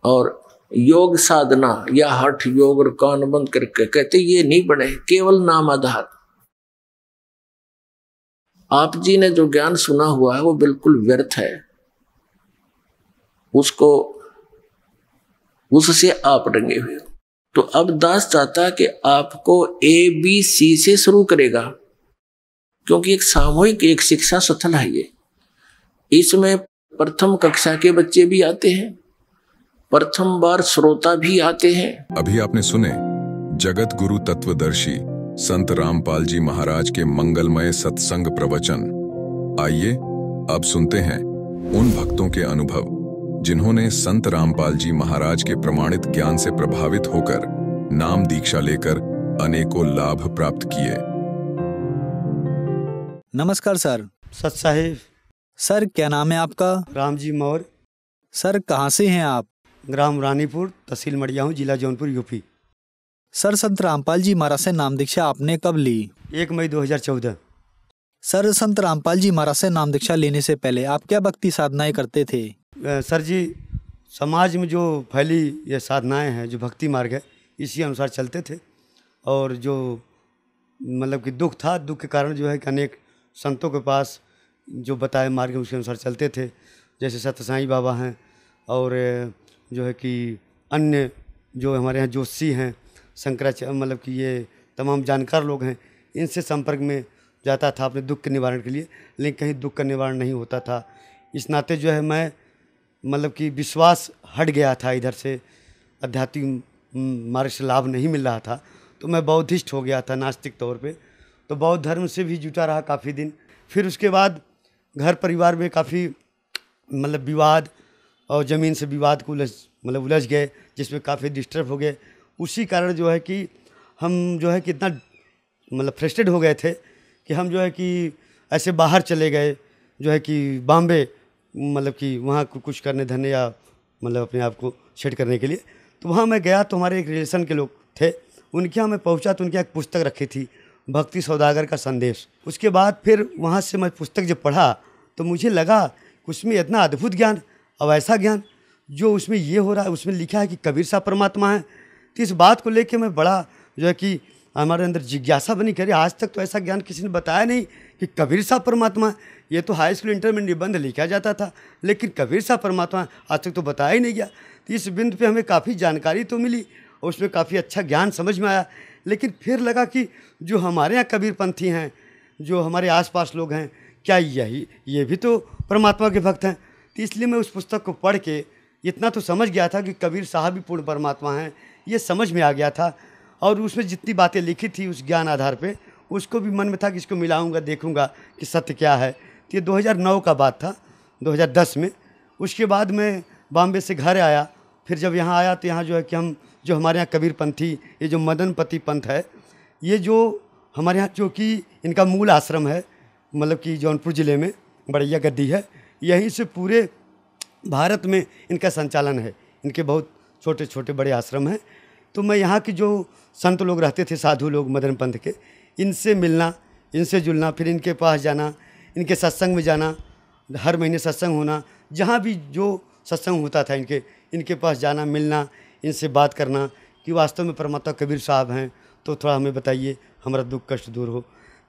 और योग साधना या हठ योग और कान बंद करके कहते ये नहीं बने, केवल नाम आधार। आप जी ने जो ज्ञान सुना हुआ है वो बिल्कुल व्यर्थ है, उसको उससे आप रंगे हुए हो। तो अब दास चाहता है कि आपको ABC से शुरू करेगा, क्योंकि एक सामूहिक एक शिक्षा सथल है ये। इसमें प्रथम कक्षा के बच्चे भी आते हैं, प्रथम बार श्रोता भी आते हैं। अभी आपने सुने जगत गुरु तत्वदर्शी संत रामपाल जी महाराज के मंगलमय सत्संग प्रवचन। आइए अब सुनते हैं उन भक्तों के अनुभव जिन्होंने संत रामपाल जी महाराज के प्रमाणित ज्ञान से प्रभावित होकर नाम दीक्षा लेकर अनेकों लाभ प्राप्त किए। नमस्कार सर। सत साहिब। सर क्या नाम है आपका? राम जी मौर्य। सर कहाँ से हैं आप? ग्राम रानीपुर, तहसील मड़ियाहू, जिला जौनपुर, यूपी। सर संत रामपाल जी महाराज से नाम दीक्षा आपने कब ली? 1 मई 2014। सर संत रामपाल जी महाराज से नाम दीक्षा लेने से पहले आप क्या भक्ति साधनाएं करते थे? सर जी, समाज में जो फैली ये साधनाएं हैं, जो भक्ति मार्ग है, इसी अनुसार चलते थे। और जो मतलब कि दुख था, दुख के कारण जो है कि अनेक संतों के पास जो बताए मार्ग उसके अनुसार चलते थे। जैसे सत्य साईं बाबा हैं और जो है कि अन्य जो हमारे यहाँ जोशी हैं, शंकराचार्य, मतलब कि ये तमाम जानकार लोग हैं, इनसे संपर्क में जाता था अपने दुख के निवारण के लिए, लेकिन कहीं दुख का निवारण नहीं होता था। इस नाते जो है मैं मतलब कि विश्वास हट गया था, इधर से आध्यात्मिक मार्ग से लाभ नहीं मिल रहा था, तो मैं बौद्धिस्ट हो गया था नास्तिक तौर पे। तो बौद्ध धर्म से भी जुटा रहा काफ़ी दिन। फिर उसके बाद घर परिवार में काफ़ी मतलब विवाद और ज़मीन से विवाद को उलझ गए, जिसमें काफ़ी डिस्टर्ब हो गए। उसी कारण जो है कि हम जो है कि इतना मतलब फ्रस्ट्रेट हो गए थे कि हम जो है कि ऐसे बाहर चले गए, जो है कि बॉम्बे, मतलब कि वहाँ कुछ करने धरने या मतलब अपने आप को सेट करने के लिए। तो वहाँ मैं गया तो हमारे एक रिलेशन के लोग थे, उनके यहाँ मैं पहुँचा तो उनके यहाँ एक पुस्तक रखी थी, भक्ति सौदागर का संदेश। उसके बाद फिर वहाँ से मैं पुस्तक जब पढ़ा तो मुझे लगा कि उसमें इतना अद्भुत ज्ञान और ऐसा ज्ञान जो उसमें ये हो रहा है, उसमें लिखा है कि कबीर साहब परमात्मा है। तो इस बात को लेके मैं बड़ा जो है कि हमारे अंदर जिज्ञासा बनी, करी आज तक तो ऐसा ज्ञान किसी ने बताया नहीं कि कबीर साहब परमात्मा है। ये तो हाई स्कूल इंटर में निबंध लिखा जाता था, लेकिन कबीर साहब परमात्मा आज तक तो बताया ही नहीं गया। तो इस बिंदु पे हमें काफ़ी जानकारी तो मिली और उसमें काफ़ी अच्छा ज्ञान समझ में आया। लेकिन फिर लगा कि जो हमारे यहाँ कबीरपंथी हैं, जो हमारे आसपास लोग हैं, क्या ये भी तो परमात्मा के भक्त हैं। तो इसलिए मैं उस पुस्तक को पढ़ के इतना तो समझ गया था कि कबीर साहब भी पूर्ण परमात्मा हैं, ये समझ में आ गया था। और उसमें जितनी बातें लिखी थी उस ज्ञान आधार पे, उसको भी मन में था कि इसको मिलाऊंगा, देखूंगा कि सत्य क्या है। तो ये 2009 का बात था, 2010 में। उसके बाद मैं बॉम्बे से घर आया। फिर जब यहाँ आया तो यहाँ जो है कि हम जो हमारे यहाँ कबीरपंथी, ये जो मदनपति पंथ है, ये जो हमारे यहाँ जो कि इनका मूल आश्रम है, मतलब कि जौनपुर ज़िले में बड़ैया गद्दी है, यहीं से पूरे भारत में इनका संचालन है। इनके बहुत छोटे छोटे बड़े आश्रम हैं। तो मैं यहाँ के जो संत लोग रहते थे, साधु लोग मदन पंथ के, इनसे मिलना, इनसे जुलना, फिर इनके पास जाना, इनके सत्संग में जाना, हर महीने सत्संग होना, जहाँ भी जो सत्संग होता था इनके पास जाना, मिलना, इनसे बात करना कि वास्तव में परमात्मा कबीर साहब हैं, तो थोड़ा हमें बताइए, हमारा दुख कष्ट दूर हो।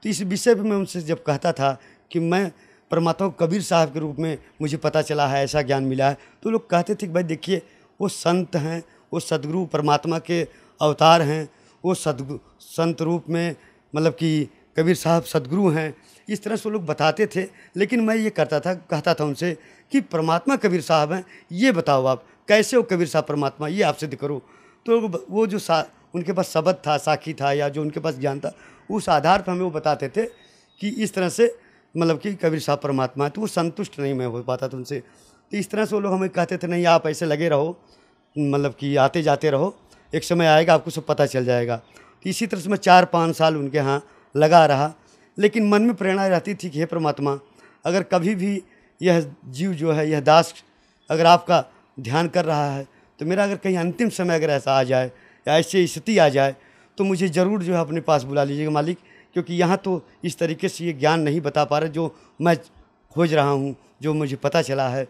तो इस विषय पे मैं उनसे जब कहता था कि मैं परमात्मा कबीर साहब के रूप में मुझे पता चला है, ऐसा ज्ञान मिला है, तो लोग कहते थे कि भाई देखिए वो संत हैं, वो सदगुरु परमात्मा के अवतार हैं, वो संत रूप में मतलब कि कबीर साहब सदगुरु हैं, इस तरह से वो लोग बताते थे। लेकिन मैं ये कहता था उनसे कि परमात्मा कबीर साहब हैं, ये बताओ आप कैसे हो कबीर साहब परमात्मा, ये आप सिद्ध करो। तो वो जो उनके पास शब्द था, साखी था, या जो उनके पास ज्ञान था, उस आधार पर हमें वो बताते थे कि इस तरह से मतलब कि कबीर साहब परमात्मा है। तो वो संतुष्ट नहीं मैं हो पाता था उनसे। तो इस तरह से वो लोग हमें कहते थे नहीं आप ऐसे लगे रहो, मतलब कि आते जाते रहो, एक समय आएगा आपको सब पता चल जाएगा। तो इसी तरह से मैं 4-5 साल उनके यहाँ लगा रहा। लेकिन मन में प्रेरणा रहती थी कि हे परमात्मा, अगर कभी भी यह जीव जो है, यह दास अगर आपका ध्यान कर रहा है, तो मेरा अगर कहीं अंतिम समय अगर ऐसा आ जाए या ऐसी स्थिति आ जाए, तो मुझे ज़रूर जो है अपने पास बुला लीजिएगा मालिक, क्योंकि यहाँ तो इस तरीके से ये ज्ञान नहीं बता पा रहे जो मैं खोज रहा हूँ, जो मुझे पता चला है।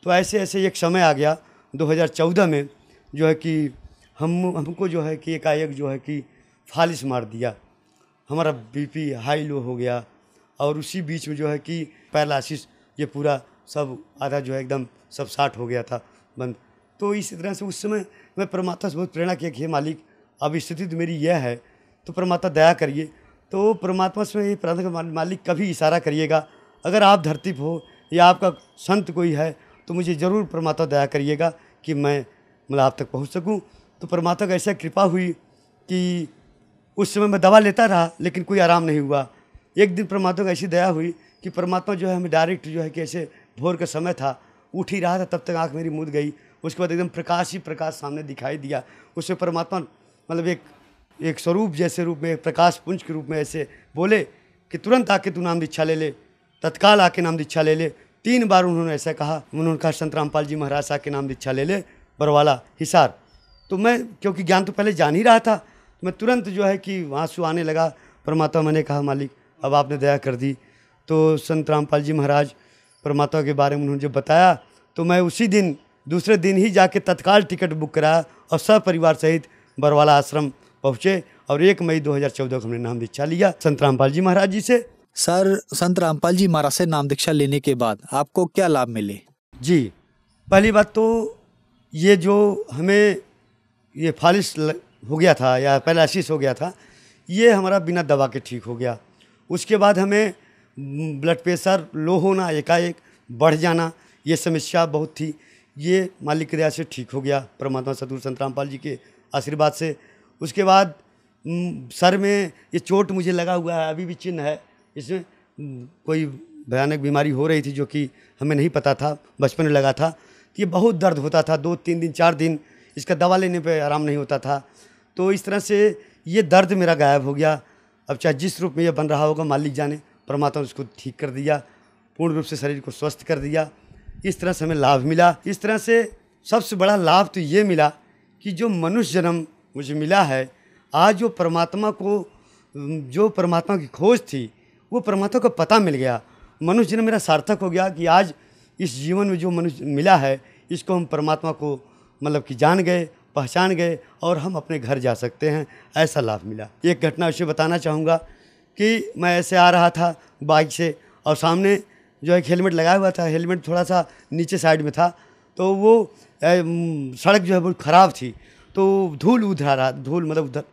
तो ऐसे ऐसे एक समय आ गया 2014 में जो है कि हमको जो है कि एकाएक जो है कि फालिस मार दिया, हमारा बीपी हाई लो हो गया, और उसी बीच में जो है कि पैरालिसिस, ये पूरा सब आधा जो है एकदम सब साठ हो गया था बंद। तो इसी तरह से उस समय मैं परमात्मा से बहुत प्रेरणा किया कि हे मालिक, अब स्थिति तो मेरी यह है, तो परमात्मा दया करिए। तो परमात्मा से ये प्रार्थना, मालिक कभी इशारा करिएगा, अगर आप धरती पर हो या आपका संत कोई है, तो मुझे ज़रूर परमात्मा दया करिएगा कि मैं मतलब आप तक पहुँच सकूँ। तो परमात्मा का ऐसा कृपा हुई कि उस समय मैं दवा लेता रहा, लेकिन कोई आराम नहीं हुआ। एक दिन परमात्मा को ऐसी दया हुई कि परमात्मा जो है हमें डायरेक्ट जो है कि ऐसे भोर का समय था, उठ ही रहा था, तब तक आँख मेरी मूंद गई। उसके बाद एकदम प्रकाश ही प्रकाश सामने दिखाई दिया। उसमें परमात्मा मतलब एक स्वरूप जैसे रूप में, एक प्रकाश पुंज के रूप में ऐसे बोले कि तुरंत आके तू नाम दीक्षा ले ले, तत्काल आके नाम दीक्षा ले ले। 3 बार उन्होंने ऐसा कहा। उन्होंने कहा संत रामपाल जी महाराज आके नाम दीक्षा ले ले, बरवाला हिसार। तो मैं क्योंकि ज्ञान तो पहले जान ही रहा था, तो मैं तुरंत जो है कि आंसू आने लगा। परमात्मा मैंने कहा मालिक अब आपने दया कर दी। तो संत रामपाल जी महाराज परमात्मा के बारे में उन्होंने जब बताया, तो मैं उसी दिन दूसरे दिन ही जाके तत्काल टिकट बुक कराया और सब परिवार सहित बरवाला आश्रम पहुँचे, और 1 मई 2014 को हमने नाम दीक्षा लिया संत रामपाल जी महाराज जी से। सर, संत रामपाल जी महाराज से नाम दीक्षा लेने के बाद आपको क्या लाभ मिले? जी, पहली बात तो ये जो हमें ये फालिस हो गया था या पैरालिसिस हो गया था, ये हमारा बिना दवा के ठीक हो गया। उसके बाद हमें ब्लड प्रेशर लो होना, एकाएक बढ़ जाना, ये समस्या बहुत थी, ये मालिक की दया से ठीक हो गया, परमात्मा सदगुरु संत रामपाल जी के आशीर्वाद से। उसके बाद सर में ये चोट मुझे लगा हुआ है, अभी भी चिन्ह है, इसमें कोई भयानक बीमारी हो रही थी जो कि हमें नहीं पता था, बचपन में लगा था। तो ये बहुत दर्द होता था, 2-3 दिन 4 दिन इसका दवा लेने पे आराम नहीं होता था। तो इस तरह से ये दर्द मेरा गायब हो गया। अब चाहे जिस रूप में ये बन रहा होगा मालिक जाने, परमात्मा ने उसको ठीक कर दिया, पूर्ण रूप से शरीर को स्वस्थ कर दिया। इस तरह से हमें लाभ मिला। इस तरह से सबसे बड़ा लाभ तो ये मिला कि जो मनुष्य जन्म मुझे मिला है, आज जो परमात्मा की खोज थी, वो परमात्मा को पता मिल गया। मनुष्य जन्म मेरा सार्थक हो गया कि आज इस जीवन में जो मनुष्य मिला है, इसको हम परमात्मा को मतलब कि जान गए, पहचान गए, और हम अपने घर जा सकते हैं, ऐसा लाभ मिला। एक घटना उसे बताना चाहूँगा कि मैं ऐसे आ रहा था बाइक से, और सामने जो एक हेलमेट लगाया हुआ था, हेलमेट थोड़ा सा नीचे साइड में था, तो वो सड़क जो है बहुत ख़राब थी, तो धूल मतलब उधर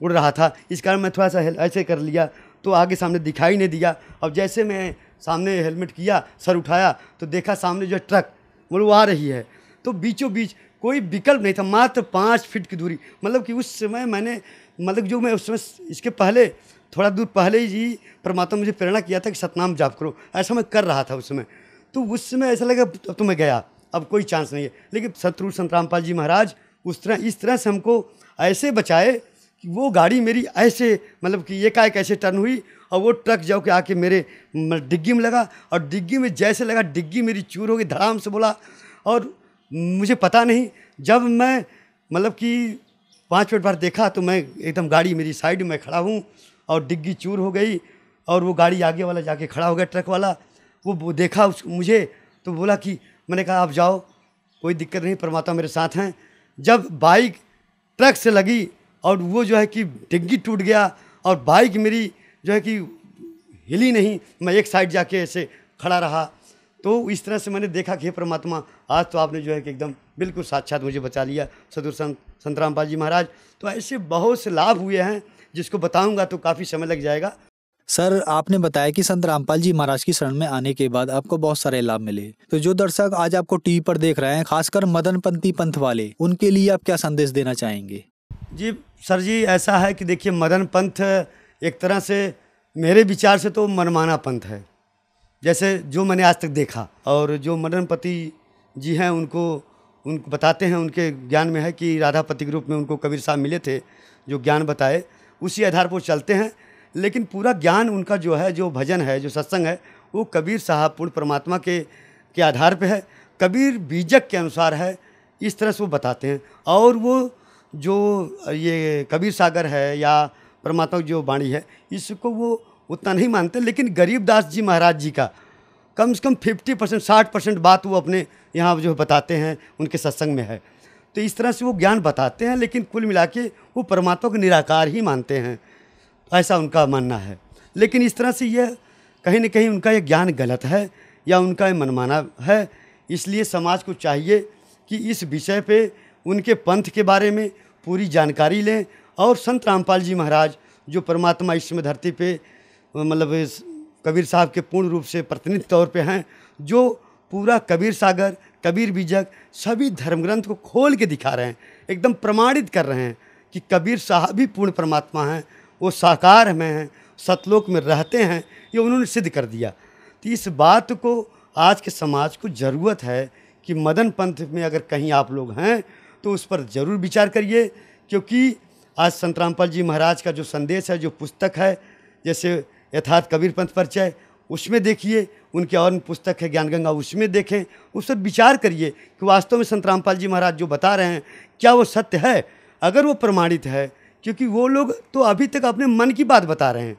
उड़ रहा था। इस कारण मैं थोड़ा सा ऐसे कर लिया, तो आगे सामने दिखाई नहीं दिया। अब जैसे मैं सामने हेलमेट किया, सर उठाया, तो देखा सामने जो ट्रक वो आ रही है। तो बीचों बीच कोई विकल्प नहीं था, मात्र 5 फीट की दूरी। मतलब कि उस समय मैंने मतलब जो मैं उस समय इसके पहले थोड़ा दूर पहले ही परमात्मा मुझे प्रेरणा किया था कि सतनाम जाप करो, ऐसा मैं कर रहा था उस समय। तो उस समय ऐसा लगा अब तो मैं गया, अब कोई चांस नहीं है। लेकिन सतगुरु संत रामपाल जी महाराज इस तरह से हमको ऐसे बचाए कि वो गाड़ी मेरी ऐसे मतलब कि एकाएक ऐसे टर्न हुई, और वो ट्रक जाओ के आके मेरे डिग्गी में लगा, और डिग्गी में जैसे लगा डिग्गी मेरी चूर हो गई, धड़ाम से बोला। और मुझे पता नहीं, जब मैं मतलब कि 5 मिनट बाद देखा तो मैं एकदम गाड़ी मेरी साइड में खड़ा हूँ और डिग्गी चूर हो गई और वो गाड़ी आगे वाला जाके खड़ा हो गया, ट्रक वाला। वो देखा मुझे तो बोला कि, मैंने कहा आप जाओ, कोई दिक्कत नहीं, परमात्मा मेरे साथ हैं। जब बाइक ट्रक से लगी और वो जो है कि डिग्गी टूट गया और बाइक मेरी जो है कि हिली नहीं, मैं एक साइड जाके ऐसे खड़ा रहा। तो इस तरह से मैंने देखा कि हे परमात्मा, आज तो आपने जो है कि एकदम बिल्कुल साक्षात मुझे बचा लिया, सदगुरु संत रामपाल जी महाराज। तो ऐसे बहुत से लाभ हुए हैं जिसको बताऊंगा तो काफ़ी समय लग जाएगा। सर, आपने बताया कि संत रामपाल जी महाराज की शरण में आने के बाद आपको बहुत सारे लाभ मिले। तो जो दर्शक आज आपको टीवी पर देख रहे हैं, खासकर मदनपंथी पंथ वाले, उनके लिए आप क्या संदेश देना चाहेंगे? जी सर जी, ऐसा है कि देखिए, मदन पंथ एक तरह से मेरे विचार से तो मनमाना पंथ है, जैसे जो मैंने आज तक देखा। और जो मदनपति जी हैं उनको बताते हैं, उनके ज्ञान में है कि राधापति के रूप में उनको कबीर साहब मिले थे, जो ज्ञान बताए उसी आधार पर चलते हैं। लेकिन पूरा ज्ञान उनका जो है, जो भजन है, जो सत्संग है, वो कबीर साहब पूर्ण परमात्मा के आधार पे है, कबीर बीजक के अनुसार है, इस तरह से वो बताते हैं। और वो जो ये कबीर सागर है या परमात्मा की जो वाणी है, इसको वो उतना नहीं मानते। लेकिन गरीबदास जी महाराज जी का कम से कम 50% 60% बात वो अपने यहाँ जो बताते हैं, उनके सत्संग में है। तो इस तरह से वो ज्ञान बताते हैं, लेकिन कुल मिला के वो परमात्मा को निराकार ही मानते हैं, ऐसा उनका मानना है। लेकिन इस तरह से यह कहीं न कहीं उनका ये ज्ञान गलत है या उनका मनमाना है। इसलिए समाज को चाहिए कि इस विषय पे उनके पंथ के बारे में पूरी जानकारी लें। और संत रामपाल जी महाराज जो परमात्मा इस समय धरती पे मतलब कबीर साहब के पूर्ण रूप से प्रतिनिधि तौर पे हैं, जो पूरा कबीर सागर, कबीर बीजक सभी धर्म ग्रंथ को खोल के दिखा रहे हैं, एकदम प्रमाणित कर रहे हैं कि कबीर साहब भी पूर्ण परमात्मा हैं, वो साकार में हैं, सतलोक में रहते हैं, ये उन्होंने सिद्ध कर दिया। तो इस बात को आज के समाज को ज़रूरत है कि मदन पंथ में अगर कहीं आप लोग हैं तो उस पर ज़रूर विचार करिए, क्योंकि आज संत रामपाल जी महाराज का जो संदेश है, जो पुस्तक है, जैसे यथार्थ कबीर पंथ परिचय, उसमें देखिए, उनकी और पुस्तक है ज्ञान गंगा, उसमें देखें, उस पर विचार करिए कि वास्तव में संत रामपाल जी महाराज जो बता रहे हैं क्या वो सत्य है, अगर वो प्रमाणित है। क्योंकि वो लोग तो अभी तक अपने मन की बात बता रहे हैं,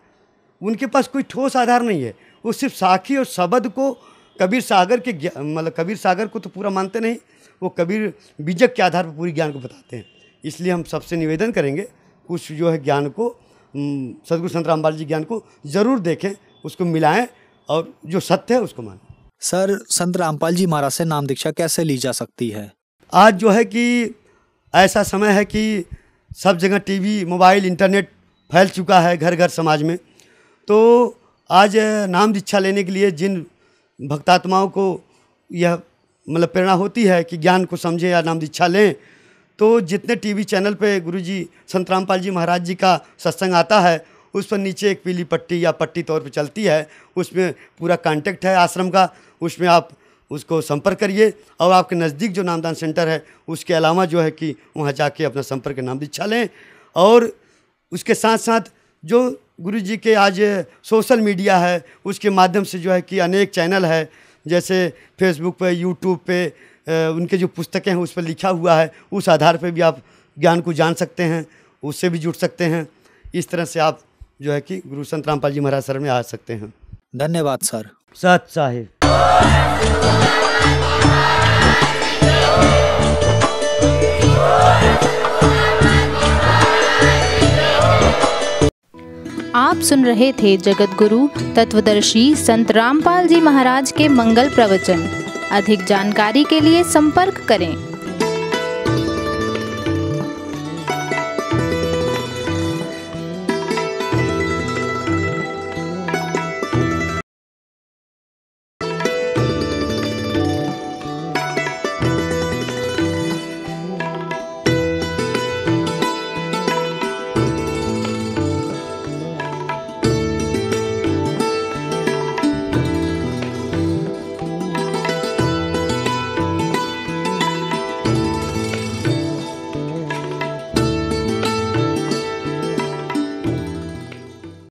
उनके पास कोई ठोस आधार नहीं है, वो सिर्फ साखी और शब्द को कबीर सागर के मतलब कबीर सागर को तो पूरा मानते नहीं, वो कबीर बीजक के आधार पर पूरी ज्ञान को बताते हैं। इसलिए हम सबसे निवेदन करेंगे, कुछ जो है ज्ञान को, सदगुरु संत रामपाल जी ज्ञान को ज़रूर देखें, उसको मिलाएं और जो सत्य है उसको मानें। सर, संत रामपाल जी महाराज से नाम दीक्षा कैसे ली जा सकती है? आज जो है कि ऐसा समय है कि सब जगह टीवी, मोबाइल, इंटरनेट फैल चुका है घर घर समाज में। तो आज नाम दीक्षा लेने के लिए जिन भक्तात्माओं को यह मतलब प्रेरणा होती है कि ज्ञान को समझें या नाम दीक्षा लें, तो जितने टीवी चैनल पे गुरुजी संत रामपाल जी महाराज जी का सत्संग आता है, उस पर नीचे एक पीली पट्टी या पट्टी तौर पे चलती है, उसमें पूरा कांटेक्ट है आश्रम का, उसमें आप उसको संपर्क करिए। और आपके नज़दीक जो नामदान सेंटर है, उसके अलावा जो है कि वहाँ जाके अपना संपर्क नाम दीक्षा लें। और उसके साथ साथ जो गुरुजी के आज सोशल मीडिया है, उसके माध्यम से जो है कि अनेक चैनल है, जैसे फेसबुक पे, यूट्यूब पे उनके जो पुस्तकें हैं उस पर लिखा हुआ है, उस आधार पे भी आप ज्ञान को जान सकते हैं, उससे भी जुड़ सकते हैं। इस तरह से आप जो है कि गुरु संत रामपाल जी महाराज शरण में आ सकते हैं। धन्यवाद सर। सत साहिब। आप सुन रहे थे जगत गुरु तत्वदर्शी संत रामपाल जी महाराज के मंगल प्रवचन। अधिक जानकारी के लिए संपर्क करें।